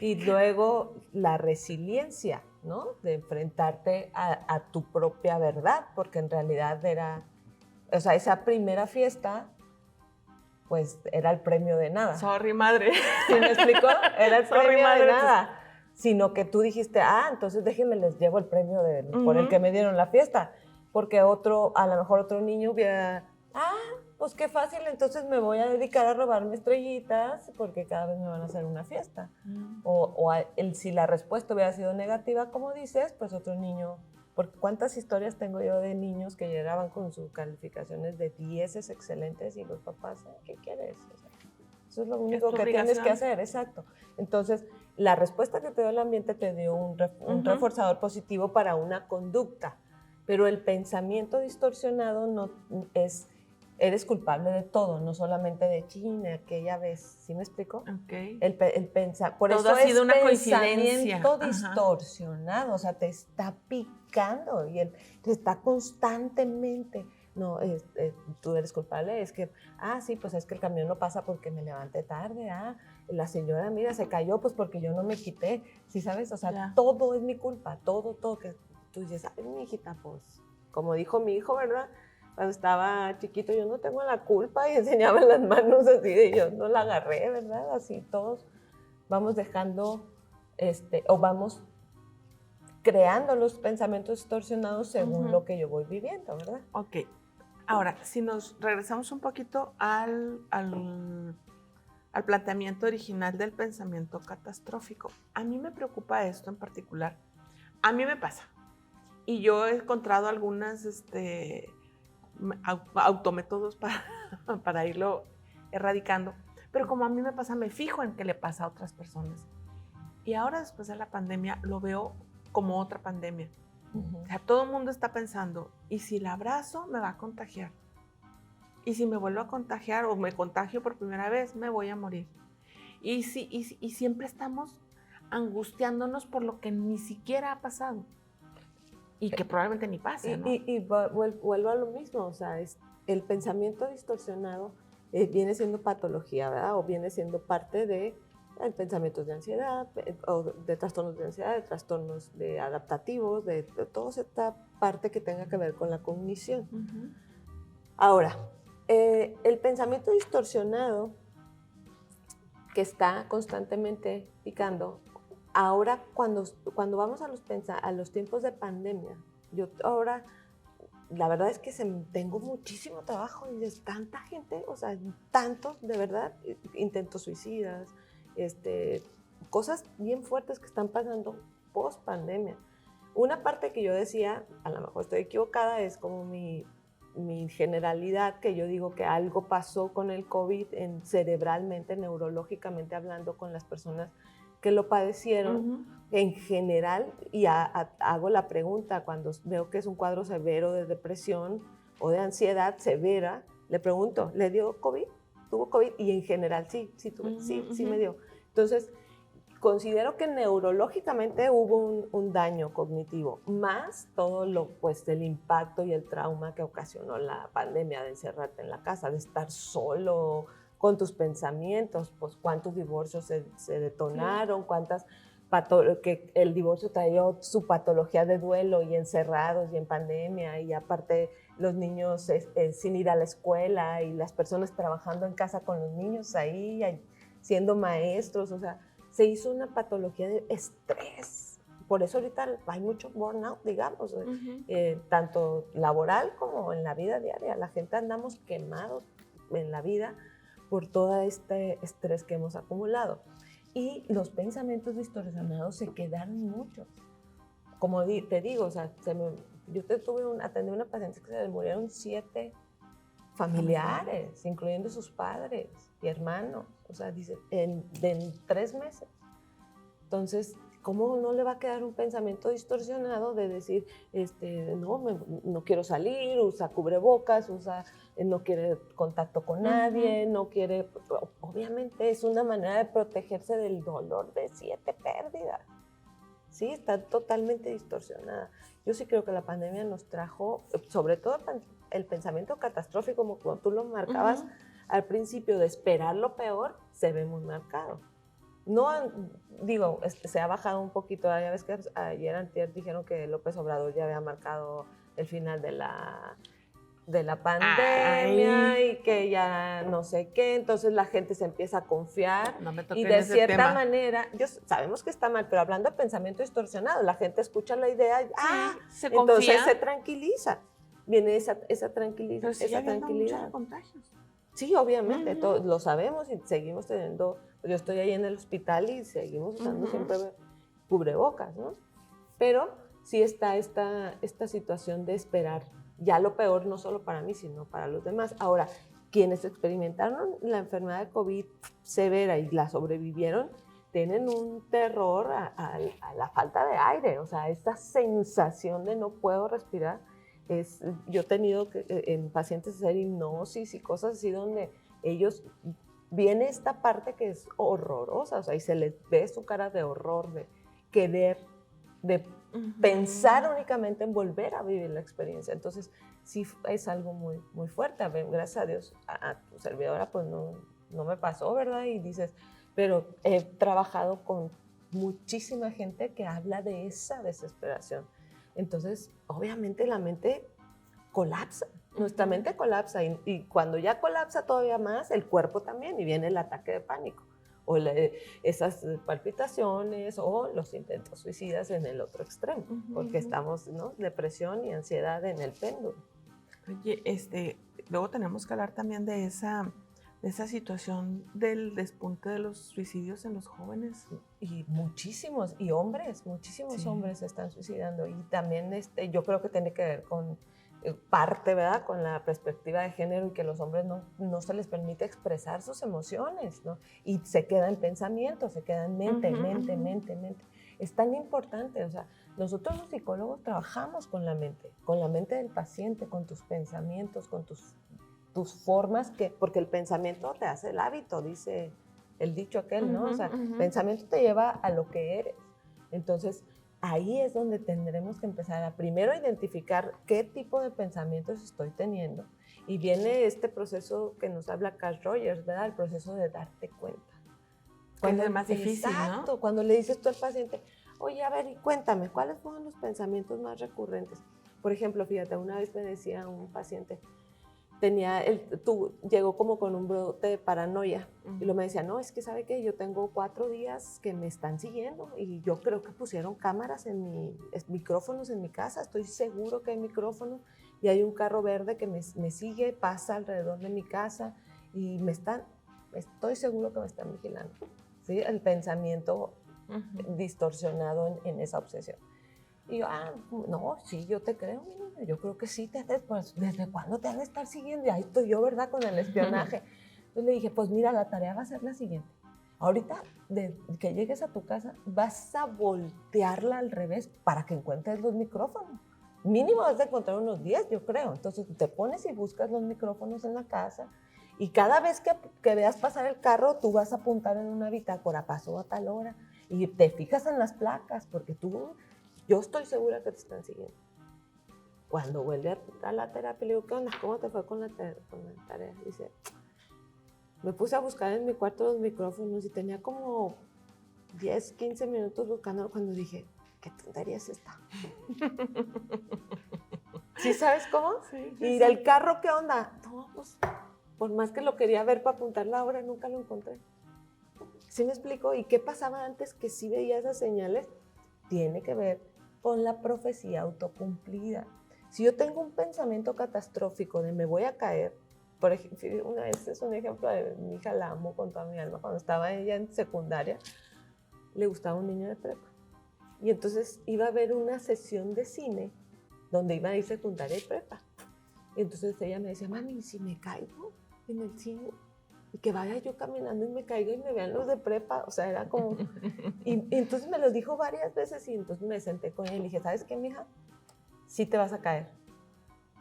Y luego la resiliencia, ¿no? De enfrentarte a tu propia verdad, porque en realidad o sea, esa primera fiesta, pues era el premio de nada. Sorry, madre. ¿Sí me explico? Era el premio de nada. Sino que tú dijiste, entonces déjenme les llevo el premio por el que me dieron la fiesta. Porque a lo mejor otro niño hubiera, pues qué fácil, entonces me voy a dedicar a robarme estrellitas porque cada vez me van a hacer una fiesta. Si la respuesta hubiera sido negativa, como dices, pues otro niño, porque cuántas historias tengo yo de niños que llegaban con sus calificaciones de 10 excelentes y los papás, ¿qué quieres? O sea, eso es lo único que tienes que hacer, exacto. Entonces, la respuesta que te dio el ambiente te dio un reforzador positivo para una conducta, pero el pensamiento distorsionado no es, eres culpable de todo, no solamente de China, aquella vez, ¿sí me explico? Okay. Por todo eso ha sido una pensamiento distorsionado, o sea, te está picando y te está constantemente... No, tú eres culpable, es que, sí, pues es que el camión no pasa porque me levanté tarde, la señora, mira, se cayó pues porque yo no me quité, ¿sí sabes? O sea, todo es mi culpa, todo, que tú dices, ay, mi hijita, pues, como dijo mi hijo, ¿verdad? Cuando estaba chiquito, yo no tengo la culpa y enseñaba las manos así de yo no la agarré, ¿verdad? Así todos vamos dejando, o vamos creando los pensamientos distorsionados según lo que yo voy viviendo, ¿verdad? Ok. Ahora, si nos regresamos un poquito al planteamiento original del pensamiento catastrófico, a mí me preocupa esto en particular. A mí me pasa. Y yo he encontrado algunas autométodos para irlo erradicando. Pero como a mí me pasa, me fijo en qué le pasa a otras personas. Y ahora, después de la pandemia, lo veo como otra pandemia. O sea, todo el mundo está pensando, ¿y si la abrazo me va a contagiar? Y si me vuelvo a contagiar o me contagio por primera vez, me voy a morir. Y siempre estamos angustiándonos por lo que ni siquiera ha pasado y que probablemente ni pase, ¿no? Vuelvo a lo mismo, o sea, el pensamiento distorsionado viene siendo patología, ¿verdad? O viene siendo parte de pensamientos de ansiedad, o de trastornos de ansiedad, de trastornos de adaptativos, de toda esta parte que tenga que ver con la cognición. Ahora, el pensamiento distorsionado que está constantemente picando, ahora cuando vamos a los tiempos de pandemia, yo ahora la verdad es que tengo muchísimo trabajo y es tanta gente, o sea, tanto, de verdad, intentos suicidas, cosas bien fuertes que están pasando post pandemia. Una parte que yo decía, a lo mejor estoy equivocada, es como mi generalidad, que yo digo que algo pasó con el COVID cerebralmente, neurológicamente hablando, con las personas que lo padecieron en general, y hago la pregunta cuando veo que es un cuadro severo de depresión o de ansiedad severa, le pregunto, ¿le dio COVID? ¿Tuvo COVID? Y en general sí me dio. Entonces, considero que neurológicamente hubo un daño cognitivo, más todo pues, el impacto y el trauma que ocasionó la pandemia de encerrarte en la casa, de estar solo con tus pensamientos, pues cuántos divorcios se detonaron, que el divorcio traía su patología de duelo y encerrados y en pandemia, y aparte los niños sin ir a la escuela y las personas trabajando en casa con los niños ahí, siendo maestros, o sea, se hizo una patología de estrés. Por eso ahorita hay mucho burnout, digamos, tanto laboral como en la vida diaria. La gente andamos quemados en la vida por todo este estrés que hemos acumulado. Y los pensamientos distorsionados se quedaron muchos. Como te digo, o sea, yo atendí a una paciente que se le murieron 7 familiares, incluyendo sus padres y hermanos, o sea, dice, en 3 meses. Entonces, ¿cómo no le va a quedar un pensamiento distorsionado de decir, no quiero salir, usa cubrebocas, no quiere contacto con nadie, no quiere? Obviamente es una manera de protegerse del dolor de 7 pérdidas. Sí, está totalmente distorsionada. Yo sí creo que la pandemia nos trajo, sobre todo el pensamiento catastrófico, como tú lo marcabas al principio, de esperar lo peor, se ve muy marcado. No, digo, se ha bajado un poquito. Ya ves que ayer antier dijeron que López Obrador ya había marcado el final de la pandemia y que ya no sé qué, entonces la gente se empieza a confiar y de cierta manera, sabemos que está mal, pero hablando de pensamiento distorsionado, la gente escucha la idea y entonces se tranquiliza, viene esa tranquilidad. Pero sigue habiendo muchos contagios. Sí, obviamente, lo sabemos y seguimos teniendo. Yo estoy ahí en el hospital y seguimos usando siempre cubrebocas, ¿no? Pero sí está esta situación de esperar ya lo peor, no solo para mí, sino para los demás. Ahora, quienes experimentaron la enfermedad de COVID severa y la sobrevivieron, tienen un terror a la falta de aire, o sea, esta sensación de no puedo respirar. Yo he tenido en pacientes hacer hipnosis y cosas así donde ellos, viene esta parte que es horrorosa, o sea, y se les ve su cara de horror, de querer, de pensar únicamente en volver a vivir la experiencia. Entonces, sí es algo muy, muy fuerte. Gracias a Dios, a tu servidora, pues no me pasó, ¿verdad? Y dices, pero he trabajado con muchísima gente que habla de esa desesperación. Entonces, obviamente la mente colapsa, nuestra mente colapsa y cuando ya colapsa todavía más, el cuerpo también, y viene el ataque de pánico o esas palpitaciones o los intentos suicidas en el otro extremo, porque estamos, ¿no? Depresión y ansiedad en el péndulo. Oye, luego tenemos que hablar también de esa situación del despunte de los suicidios en los jóvenes. Y muchísimos, y hombres, muchísimos hombres se están suicidando, y también yo creo que tiene que ver con parte, ¿verdad?, con la perspectiva de género, y que los hombres no se les permite expresar sus emociones, ¿no? Y se queda en pensamiento, se queda en mente. Es tan importante, o sea, nosotros los psicólogos trabajamos con la mente del paciente, con tus pensamientos, con tus tus formas, porque el pensamiento te hace el hábito, dice el dicho aquel, ¿no? O sea, el pensamiento te lleva a lo que eres. Entonces, ahí es donde tendremos que empezar a primero identificar qué tipo de pensamientos estoy teniendo. Y viene este proceso que nos habla Carl Rogers, ¿verdad? El proceso de darte cuenta. Cuando es más difícil, exacto, ¿no? cuando le dices tú al paciente, oye, a ver, y cuéntame, ¿cuáles fueron los pensamientos más recurrentes? Por ejemplo, fíjate, una vez me decía un paciente, llegó como con un brote de paranoia, y lo me decía, no, es que ¿sabe qué? Yo tengo 4 días que me están siguiendo, y yo creo que pusieron cámaras micrófonos en mi casa, estoy seguro que hay micrófonos, y hay un carro verde que me sigue, pasa alrededor de mi casa, y estoy seguro que me están vigilando. ¿Sí? El pensamiento distorsionado en esa obsesión. Y yo, no, sí, yo te creo, mi niña, yo creo que sí, pues, ¿desde cuándo te han de estar siguiendo? Y ahí estoy yo, ¿verdad?, con el espionaje. Entonces le dije, pues mira, la tarea va a ser la siguiente. Ahorita, de que llegues a tu casa, vas a voltearla al revés para que encuentres los micrófonos. Mínimo vas a encontrar unos 10, yo creo. Entonces te pones y buscas los micrófonos en la casa, y cada vez que veas pasar el carro, tú vas a apuntar en una bitácora, pasó a tal hora, y te fijas en las placas, porque yo estoy segura que te están siguiendo. Cuando vuelve a la terapia, le digo, ¿qué onda? ¿Cómo te fue con la tarea? Dice, me puse a buscar en mi cuarto los micrófonos y tenía como 10, 15 minutos buscando cuando dije, ¿qué tontería es esta? ¿Sí sabes cómo? Sí, y sí. el carro, ¿qué onda? No, pues, por más que lo quería ver para apuntar la hora, nunca lo encontré. ¿Sí me explico? ¿Y qué pasaba antes que sí veía esas señales? Tiene que ver con la profecía autocumplida. Si yo tengo un pensamiento catastrófico de me voy a caer, por ejemplo, una vez es un ejemplo de mi hija, la amo con toda mi alma, cuando estaba ella en secundaria, le gustaba un niño de prepa. Y entonces iba a haber una sesión de cine donde iba a ir secundaria y prepa. Y entonces ella me decía, mami, si me caigo en el cine, y que vaya yo caminando y me caiga y me vean los de prepa, o sea, era como... Y entonces me lo dijo varias veces y entonces me senté con ella y le dije, ¿sabes qué, mija? Sí te vas a caer.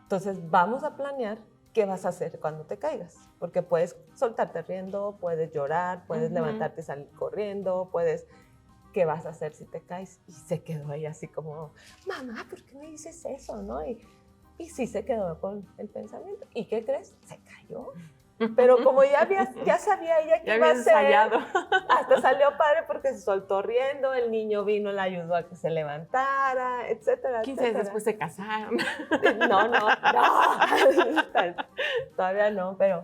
Entonces vamos a planear qué vas a hacer cuando te caigas, porque puedes soltarte riendo, puedes llorar, puedes levantarte y salir corriendo, ¿qué vas a hacer si te caes? Y se quedó ahí así como, mamá, ¿por qué me dices eso? ¿No? Y sí se quedó con el pensamiento. ¿Y qué crees? Se cayó. Pero como ya sabía ella qué iba a hacer, ensayado. hasta salió padre porque se soltó riendo, el niño vino, le ayudó a que se levantara, etcétera, 15 días etcétera. después se casaron. No, todavía no, pero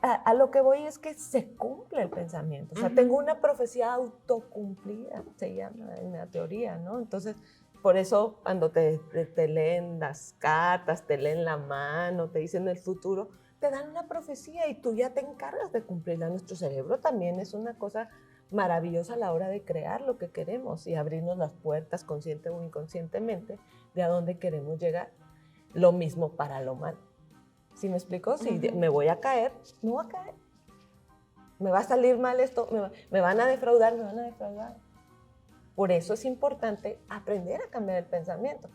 a lo que voy es que se cumple el pensamiento. O sea, tengo una profecía autocumplida, se llama en la teoría, ¿no? Entonces, por eso cuando te leen las cartas, te leen la mano, te dicen el futuro, te dan una profecía y tú ya te encargas de cumplirla. Nuestro cerebro también es una cosa maravillosa a la hora de crear lo que queremos y abrirnos las puertas consciente o inconscientemente de a dónde queremos llegar. Lo mismo para lo malo. ¿Sí me explico? Si me voy a caer, no voy a caer. Me va a salir mal esto, me van a defraudar, me van a defraudar. Por eso es importante aprender a cambiar el pensamiento.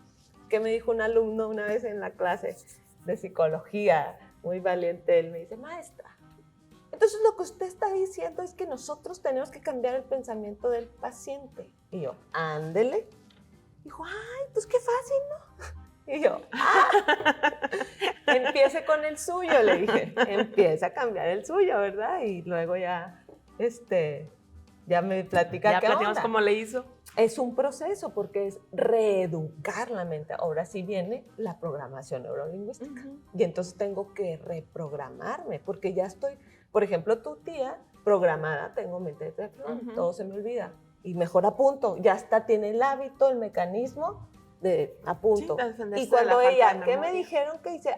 ¿Qué me dijo un alumno una vez en la clase de psicología? Muy valiente, él me dice, maestra, entonces lo que usted está diciendo es que nosotros tenemos que cambiar el pensamiento del paciente. Y yo, ándele. Dijo, ay, pues qué fácil, ¿no? Y yo, empiece con el suyo, le dije, empieza a cambiar el suyo, ¿verdad? Y luego ya me platica ya qué platicamos onda. cómo le hizo. Es un proceso porque es reeducar la mente. Ahora sí viene la programación neurolingüística. Y entonces tengo que reprogramarme porque ya estoy, por ejemplo, tu tía programada, tengo mente de teflón, todo se me olvida. Y mejor apunto, ya tiene el hábito, el mecanismo de apunto. Sí, y cuando ella, ¿qué me dijeron que hice?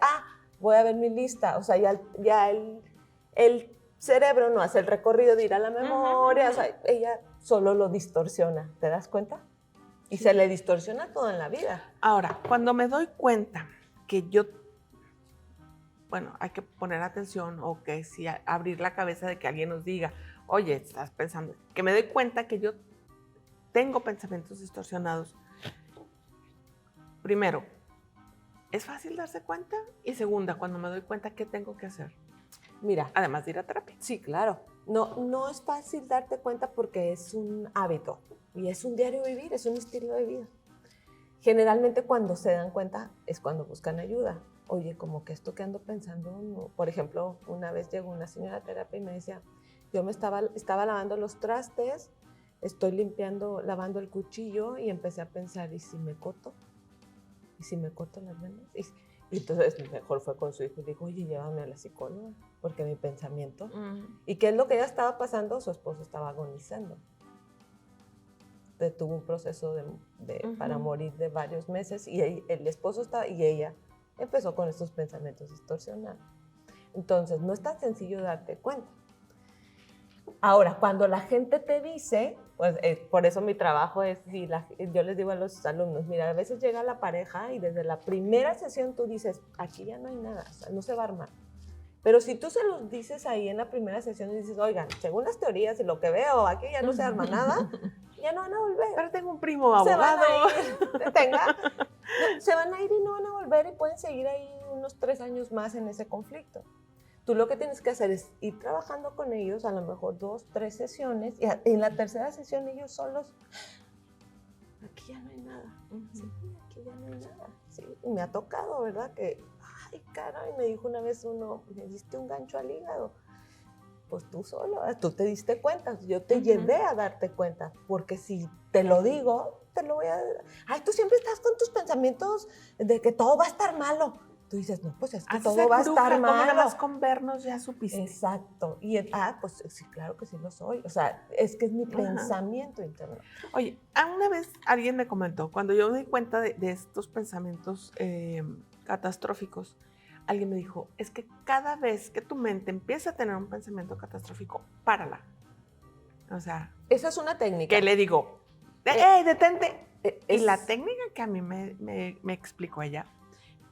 Voy a ver mi lista. O sea, ya el cerebro no hace el recorrido de ir a la memoria. O sea, ella solo lo distorsiona, ¿te das cuenta? Y se le distorsiona todo en la vida. Ahora, cuando me doy cuenta que hay que poner atención o que si abrir la cabeza de que alguien nos diga, oye, estás pensando, que me doy cuenta que yo tengo pensamientos distorsionados. Primero, ¿Es fácil darse cuenta? Y segunda, cuando me doy cuenta, ¿qué tengo que hacer? Mira, Además de ir a terapia. sí, claro. No es fácil darte cuenta porque es un hábito y es un diario vivir, es un estilo de vida. Generalmente cuando se dan cuenta es cuando buscan ayuda. Oye, como que esto que ando pensando, no. Por ejemplo, una vez llegó una señora a terapia y me decía, yo me estaba lavando los trastes, estoy lavando el cuchillo y empecé a pensar, ¿y si me corto? ¿Y si me corto las venas? Y entonces mejor fue con su hijo y dijo, oye, llévame a la psicóloga, porque mi pensamiento. ¿Y qué es lo que ella estaba pasando? Su esposo estaba agonizando. Tuvo un proceso para morir de varios meses y el esposo estaba, y ella empezó con estos pensamientos distorsionados. Entonces, no es tan sencillo darte cuenta. Ahora, cuando la gente te dice, pues por eso mi trabajo es, yo les digo a los alumnos, mira, a veces llega la pareja y desde la primera sesión tú dices, aquí ya no hay nada, o sea, no se va a armar. Pero si tú se los dices ahí en la primera sesión y dices, oigan, según las teorías y lo que veo, aquí ya no se arma nada, ya no van a volver. Pero tengo un primo abogado. Se van a ir y no van a volver y pueden seguir ahí unos 3 años más en ese conflicto. Tú lo que tienes que hacer es ir trabajando con ellos, a lo mejor 2, 3 sesiones, y en la tercera sesión ellos solos, aquí ya no hay nada, sí, aquí ya no hay nada. Sí, y me ha tocado, ¿verdad? Que, ay, caray, me dijo una vez uno, me diste un gancho al hígado. Pues tú solo, tú te diste cuenta, yo te llevé a darte cuenta, porque si te lo digo, te lo voy a... Ay, tú siempre estás con tus pensamientos de que todo va a estar malo. Tú dices, no, pues es que todo va a estar malo. Nada más con vernos ya supiste. Exacto. Y pues sí, claro que sí lo soy. O sea, es que es mi pensamiento interno. Oye, una vez alguien me comentó, cuando yo me di cuenta de estos pensamientos catastróficos, alguien me dijo, es que cada vez que tu mente empieza a tener un pensamiento catastrófico, párala. O sea... Esa es una técnica. Que le digo, detente. Y la técnica que a mí me explicó ella,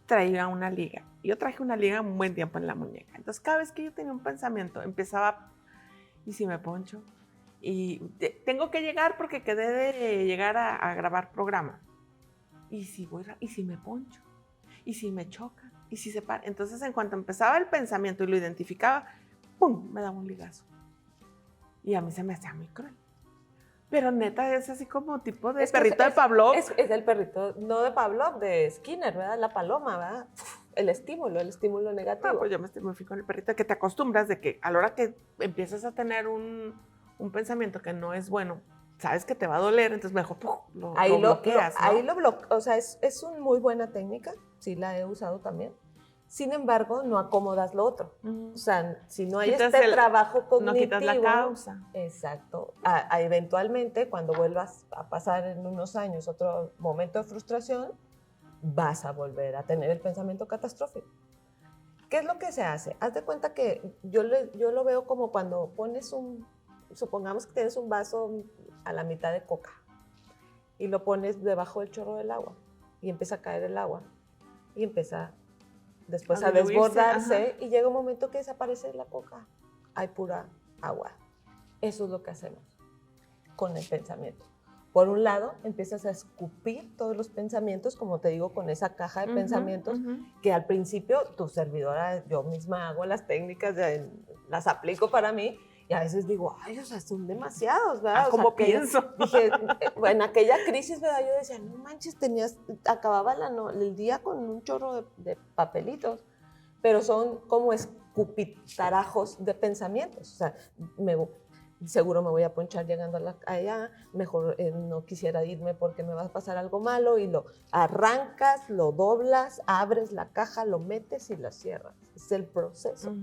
traía una liga. Yo traje una liga un buen tiempo en la muñeca. Entonces, cada vez que yo tenía un pensamiento, empezaba, ¿y si me poncho? Y tengo que llegar porque quedé de llegar a grabar programa. ¿Y si me poncho? ¿Y si me choca? ¿Y si se para? Entonces, en cuanto empezaba el pensamiento y lo identificaba, ¡pum!, me daba un ligazo. Y a mí se me hacía muy cruel. Pero neta, es así como tipo de perrito de Pavlov. Es el perrito, no de Pavlov, de Skinner, ¿verdad? La paloma, ¿verdad? El estímulo negativo. Ah, pues yo me fui con el perrito, que te acostumbras de que a la hora que empiezas a tener un pensamiento que no es bueno, sabes que te va a doler, entonces mejor lo bloqueas, ¿no? Ahí lo bloqueas, o sea, es una muy buena técnica, sí la he usado también. Sin embargo, no acomodas lo otro. O sea, si no hay trabajo cognitivo... No quitas la causa. Exacto. Eventualmente, cuando vuelvas a pasar en unos años otro momento de frustración, vas a volver a tener el pensamiento catastrófico. ¿Qué es lo que se hace? Haz de cuenta que yo lo veo como cuando pones supongamos que tienes un vaso a la mitad de coca y lo pones debajo del chorro del agua y empieza a caer el agua y empieza después a desbordarse y llega un momento que desaparece la coca. Hay pura agua. Eso es lo que hacemos con el pensamiento. Por un lado, empiezas a escupir todos los pensamientos, como te digo, con esa caja de pensamientos, que al principio tu servidora, yo misma hago las técnicas, las aplico para mí, y a veces digo, ay, o sea, son demasiados, ¿verdad? ¿Cómo pienso? Dije, en aquella crisis, ¿verdad? Yo decía, no manches, acababa el día con un chorro de papelitos, pero son como escupitarajos de pensamientos. O sea, seguro me voy a ponchar llegando allá, mejor no quisiera irme porque me va a pasar algo malo, y lo arrancas, lo doblas, abres la caja, lo metes y la cierras. Es el proceso.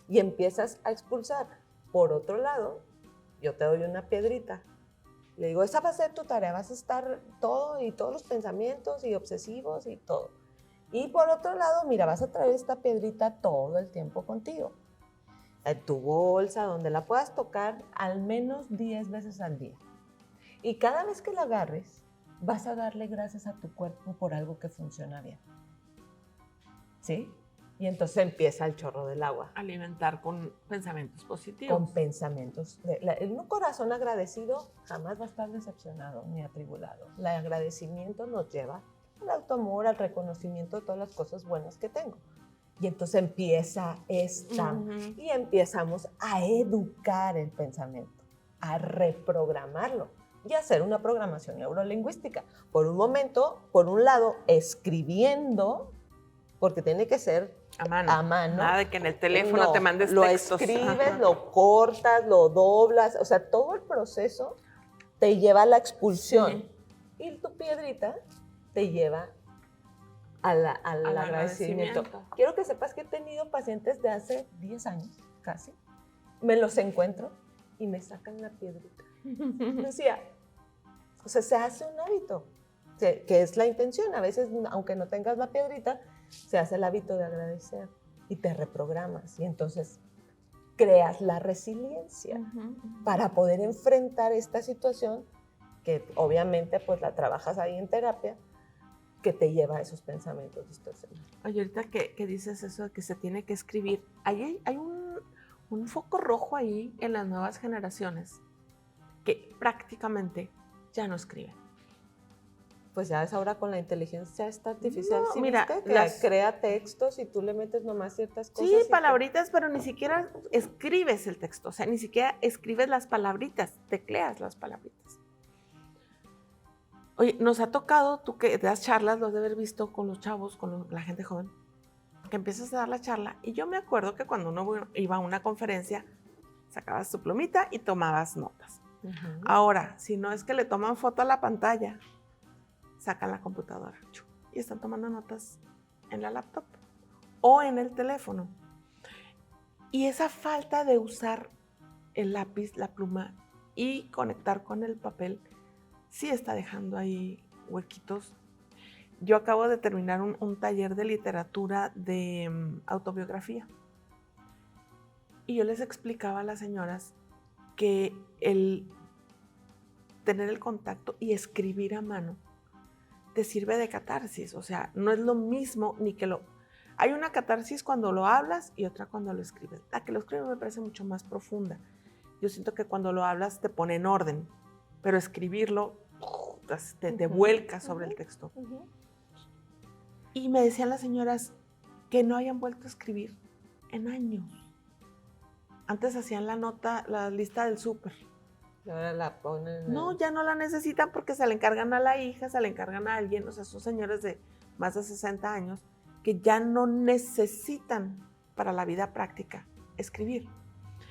Y empiezas a expulsar. Por otro lado, yo te doy una piedrita. Le digo, esa va a ser tu tarea, vas a estar todos los pensamientos y obsesivos y todo. Y por otro lado, mira, vas a traer esta piedrita todo el tiempo contigo. En tu bolsa, donde la puedas tocar al menos 10 veces al día. Y cada vez que la agarres, vas a darle gracias a tu cuerpo por algo que funciona bien. ¿Sí? Y entonces empieza el chorro del agua. Alimentar con pensamientos positivos. Con pensamientos. Un corazón agradecido jamás va a estar decepcionado ni atribulado. El agradecimiento nos lleva al autoamor, al reconocimiento de todas las cosas buenas que tengo. Y entonces empieza y empezamos a educar el pensamiento, a reprogramarlo y a hacer una programación neurolingüística. Por un momento, por un lado, escribiendo, porque tiene que ser a mano. Nada de que en el teléfono te mandes lo textos. escribes, lo cortas, lo doblas, o sea, todo el proceso te lleva a la expulsión. Sí. Y tu piedrita te lleva al agradecimiento. Quiero que sepas que he tenido pacientes de hace 10 años, casi. Me los encuentro y me sacan la piedrita. Decía, o sea, se hace un hábito, que es la intención. A veces, aunque no tengas la piedrita, se hace el hábito de agradecer y te reprogramas. Y entonces creas la resiliencia para poder enfrentar esta situación que obviamente pues la trabajas ahí en terapia, que te lleva a esos pensamientos distorsionados. Oye, ahorita que dices eso de que se tiene que escribir, hay un foco rojo ahí en las nuevas generaciones que prácticamente ya no escriben. Pues ya es ahora con la inteligencia artificial, no, ¿sí mira, viste? Que crea textos y tú le metes nomás ciertas cosas. Sí, palabritas, pero ni siquiera escribes el texto, o sea, ni siquiera escribes las palabritas, tecleas las palabritas. Oye, nos ha tocado, tú que das charlas, lo has de haber visto con los chavos, con la gente joven, que empiezas a dar la charla, y yo me acuerdo que cuando uno iba a una conferencia, sacabas tu plumita y tomabas notas. Ahora, si no es que le toman foto a la pantalla, sacan la computadora y están tomando notas en la laptop o en el teléfono. Y esa falta de usar el lápiz, la pluma y conectar con el papel sí está dejando ahí huequitos. Yo acabo de terminar un taller de literatura de autobiografía y yo les explicaba a las señoras que el tener el contacto y escribir a mano te sirve de catarsis, o sea, no es lo mismo ni que lo... Hay una catarsis cuando lo hablas y otra cuando lo escribes. La que lo escribes me parece mucho más profunda. Yo siento que cuando lo hablas te pone en orden, pero escribirlo te vuelca sobre el texto. Y me decían las señoras que no habían vuelto a escribir en años. Antes hacían la nota, la lista del súper. Ahora la ponen. No, ya no la necesitan porque se la encargan a la hija, se la encargan a alguien. O sea, son señores de más de 60 años que ya no necesitan para la vida práctica escribir.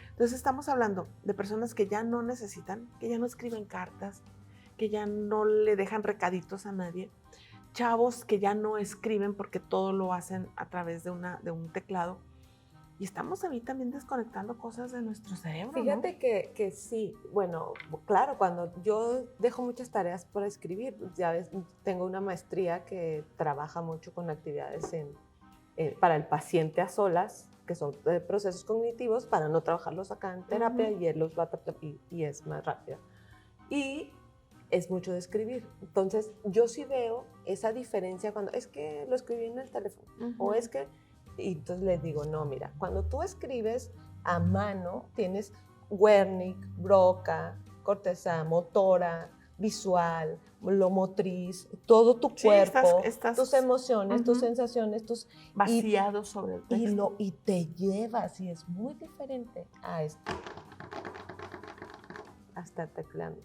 Entonces estamos hablando de personas que ya no necesitan, que ya no escriben cartas, que ya no le dejan recaditos a nadie. Chavos que ya no escriben porque todo lo hacen a través de un teclado. Y estamos ahí también desconectando cosas de nuestro cerebro, Fíjate, ¿no? que sí, bueno, claro, cuando yo dejo muchas tareas por escribir, ya ves, tengo una maestría que trabaja mucho con actividades para el paciente a solas, que son procesos cognitivos, para no trabajarlos acá en terapia, y él los va y es más rápida. Y es mucho de escribir. Entonces, yo sí veo esa diferencia cuando es que lo escribí en el teléfono, o es que... Y entonces les digo, no, mira, cuando tú escribes a mano, tienes Wernicke, Broca, corteza motora, visual, lo motriz, todo tu cuerpo, tus emociones, tus sensaciones, tus... vaciados sobre el texto. Y te llevas, y es muy diferente a esto. A estar tecleando.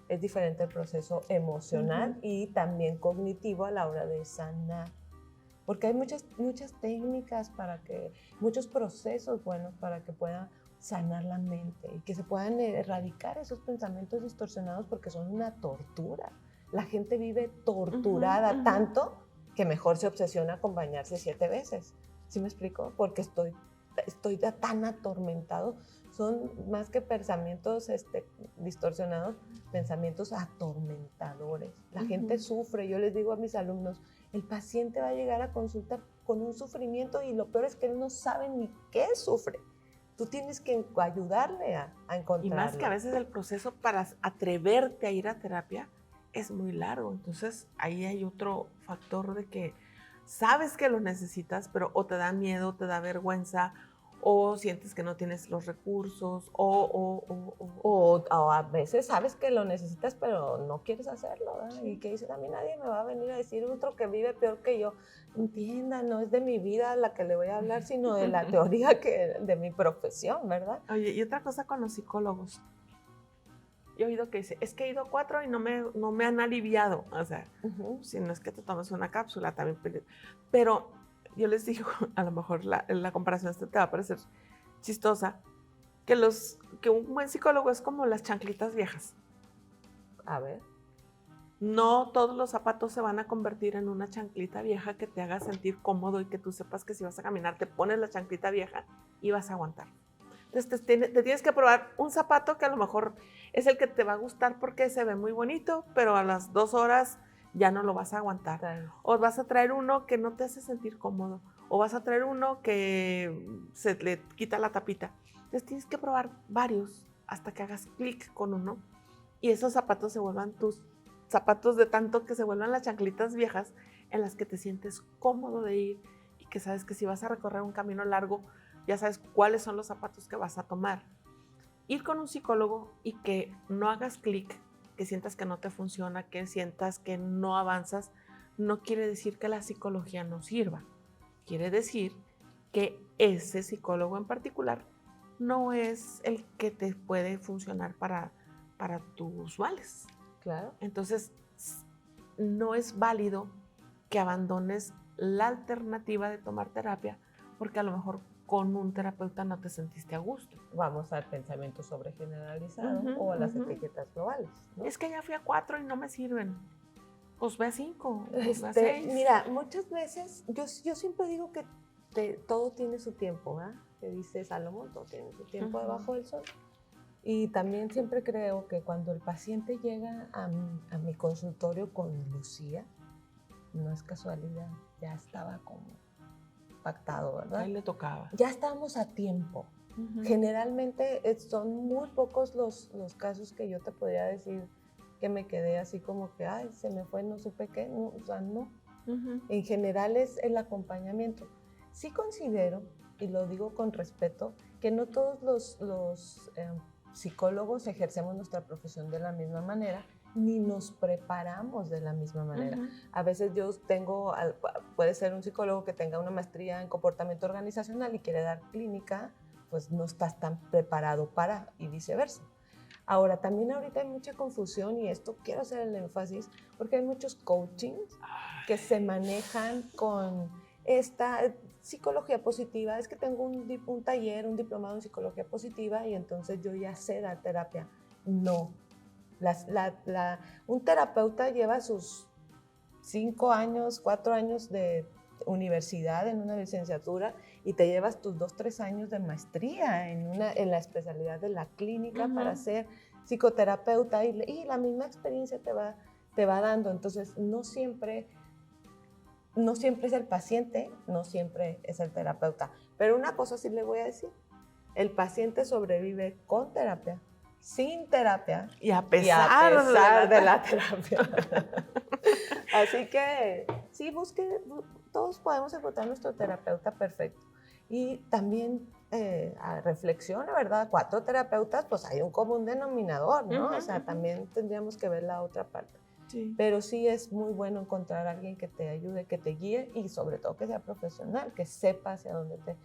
Es diferente el proceso emocional y también cognitivo a la hora de sanar. Porque hay muchas técnicas muchos procesos buenos para que pueda sanar la mente y que se puedan erradicar esos pensamientos distorsionados, porque son una tortura. La gente vive torturada tanto que mejor se obsesiona con bañarse 7 veces. ¿Sí me explico? Porque estoy tan atormentado. Son más que pensamientos distorsionados, pensamientos atormentadores. La gente sufre. Yo les digo a mis alumnos, el paciente va a llegar a consulta con un sufrimiento y lo peor es que él no sabe ni qué sufre. Tú tienes que ayudarle a encontrarlo. Y más que a veces el proceso para atreverte a ir a terapia es muy largo. Entonces ahí hay otro factor de que sabes que lo necesitas, pero o te da miedo, te da vergüenza, o sientes que no tienes los recursos, O a veces sabes que lo necesitas, pero no quieres hacerlo, ¿verdad? Sí. Y que dices, a mí nadie me va a venir a decir otro que vive peor que yo. Entienda, no es de mi vida la que le voy a hablar, sino de la teoría de mi profesión, ¿verdad? Oye, y otra cosa con los psicólogos. Yo he oído que dice, es que he ido 4 y no me han aliviado. O sea, si no es que te tomes una cápsula también. Pero yo les digo, a lo mejor la comparación te va a parecer chistosa, que un buen psicólogo es como las chanclitas viejas. A ver. No todos los zapatos se van a convertir en una chanclita vieja que te haga sentir cómodo y que tú sepas que si vas a caminar te pones la chanclita vieja y vas a aguantar. Entonces te tienes que probar un zapato que a lo mejor es el que te va a gustar porque se ve muy bonito, pero a las 2 horas ya no lo vas a aguantar. Claro. O vas a traer uno que no te hace sentir cómodo. O vas a traer uno que se le quita la tapita. Entonces tienes que probar varios hasta que hagas clic con uno y esos zapatos se vuelvan tus zapatos, de tanto que se vuelvan las chanclitas viejas en las que te sientes cómodo de ir y que sabes que si vas a recorrer un camino largo, ya sabes cuáles son los zapatos que vas a tomar. Ir con un psicólogo y que no hagas clic, que sientas que no te funciona, que sientas que no avanzas, no quiere decir que la psicología no sirva. Quiere decir que ese psicólogo en particular no es el que te puede funcionar para tus males. Claro. Entonces, no es válido que abandones la alternativa de tomar terapia porque a lo mejor con un terapeuta no te sentiste a gusto. Vamos al pensamiento sobregeneralizado o a las etiquetas globales, ¿no? Es que ya fui a 4 y no me sirven. Pues ve a 5, pues ve a 6. Mira, muchas veces, yo siempre digo que todo tiene su tiempo, ¿verdad? Que dice Salomón, todo tiene su tiempo debajo del sol. Y también siempre creo que cuando el paciente llega a mi consultorio con Lucía, no es casualidad, ya estaba como pactado, ¿verdad? Ahí le tocaba. Ya estábamos a tiempo. Generalmente son muy pocos los casos que yo te podría decir que me quedé así como que, ay, se me fue, no supe qué, no, o sea, no. En general es el acompañamiento. Sí considero, y lo digo con respeto, que no todos los psicólogos ejercemos nuestra profesión de la misma manera, ni nos preparamos de la misma manera. A veces yo puede ser un psicólogo que tenga una maestría en comportamiento organizacional y quiere dar clínica, pues no estás tan preparado para, y viceversa. Ahora, también ahorita hay mucha confusión y esto quiero hacer el énfasis porque hay muchos coachings que se manejan con esta psicología positiva. Es que tengo un taller, un diplomado en psicología positiva y entonces yo ya sé dar terapia. No. Un terapeuta lleva sus 5 años, 4 años de universidad en una licenciatura y te llevas tus 2, 3 años de maestría en la especialidad de la clínica para ser psicoterapeuta y la misma experiencia te va dando. Entonces, no siempre es el paciente, no siempre es el terapeuta. Pero una cosa sí le voy a decir, el paciente sobrevive con terapia, sin terapia y a pesar de la terapia. Así que sí, todos podemos encontrar nuestro terapeuta perfecto. Y también reflexiona, ¿verdad? 4 terapeutas, pues hay un común denominador, ¿no? O sea, también tendríamos que ver la otra parte. Sí. Pero sí es muy bueno encontrar a alguien que te ayude, que te guíe y sobre todo que sea profesional, que sepa hacia dónde te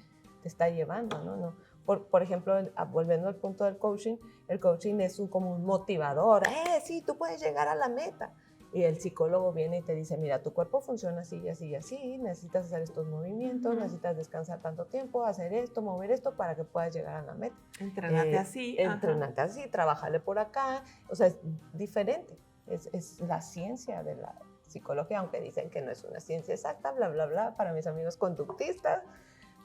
está llevando, ¿no? Por ejemplo, volviendo al punto del coaching, el coaching es como un motivador. Sí, tú puedes llegar a la meta. Y el psicólogo viene y te dice, mira, tu cuerpo funciona así y así y así, necesitas hacer estos movimientos, necesitas descansar tanto tiempo, hacer esto, mover esto para que puedas llegar a la meta. Entrenarte así. Entrenarte así, trabajarle por acá. O sea, es diferente. Es la ciencia de la psicología, aunque dicen que no es una ciencia exacta, bla, bla, bla, para mis amigos conductistas,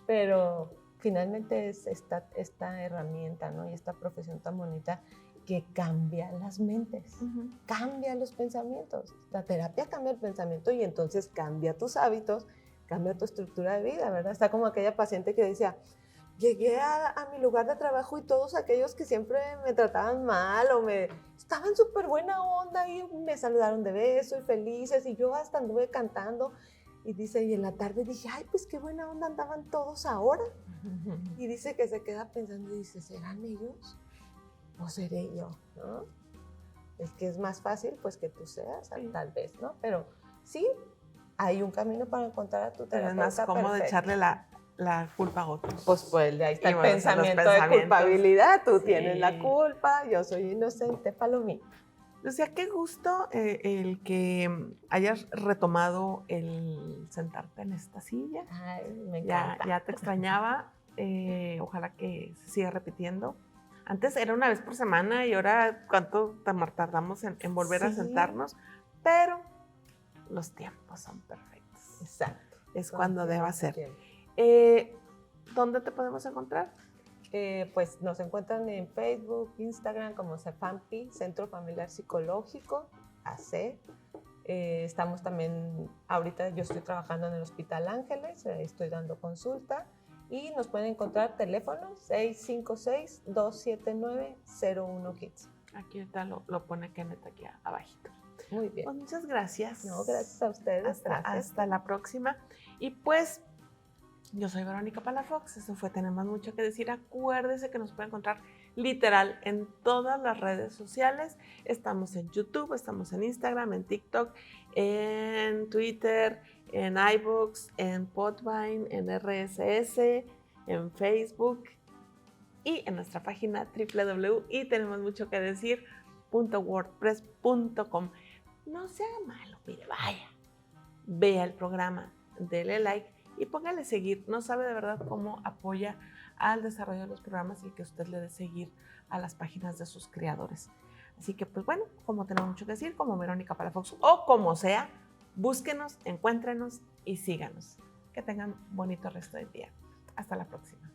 pero finalmente es esta herramienta, ¿no? Y esta profesión tan bonita que cambia las mentes, cambia los pensamientos. La terapia cambia el pensamiento y entonces cambia tus hábitos, cambia tu estructura de vida, ¿verdad? Está como aquella paciente que decía, llegué a mi lugar de trabajo y todos aquellos que siempre me trataban mal o estaban súper buena onda y me saludaron de beso y felices y yo hasta anduve cantando Y dice, y en la tarde dije, ay, pues qué buena onda andaban todos ahora. Y dice que se queda pensando y dice, ¿serán ellos o seré yo? ¿No? Es que es más fácil pues que tú seas, Sí. tal vez, ¿no? Pero sí, hay un camino para encontrar a tu Pero terapeuta es más cómodo perfecto. echarle la culpa a otros. Pues ahí está Y el bueno, o sea, los pensamiento de pensamientos. culpabilidad. Tú Sí. tienes la culpa, yo soy inocente, palomita. Lucía, qué gusto el que hayas retomado el sentarte en esta silla. Ay, me encanta. Ya te extrañaba. Ojalá que se siga repitiendo. Antes era una vez por semana y ahora cuánto tardamos en volver a Sí. sentarnos. Pero los tiempos son perfectos. Exacto. Es cuando deba ser. Tiempo. ¿Dónde te podemos encontrar? Pues nos encuentran en Facebook, Instagram como CEFAMPI, Centro Familiar Psicológico, AC. Estamos también, ahorita yo estoy trabajando en el Hospital Ángeles, estoy dando consulta y nos pueden encontrar teléfono 656-279-0115. Aquí está, lo pone Kenneth aquí abajito. Muy bien. Pues muchas gracias. No, gracias a ustedes. Hasta la próxima. Y pues, yo soy Verónica Palafox. Eso fue Tenemos Mucho que Decir. Acuérdese que nos puede encontrar literal en todas las redes sociales. Estamos en YouTube, estamos en Instagram, en TikTok, en Twitter, en iBooks, en Podvine, en RSS, en Facebook y en nuestra página www.y-tenemos-mucho-que-decir.wordpress.com. No se haga malo, mire, vaya, vea el programa, dele like y póngale seguir. No sabe de verdad cómo apoya al desarrollo de los programas y que usted le dé seguir a las páginas de sus creadores. Así que, pues bueno, como Tenemos Mucho que Decir, como Verónica Palafox o como sea, búsquenos, encuéntrenos y síganos. Que tengan un bonito resto del día. Hasta la próxima.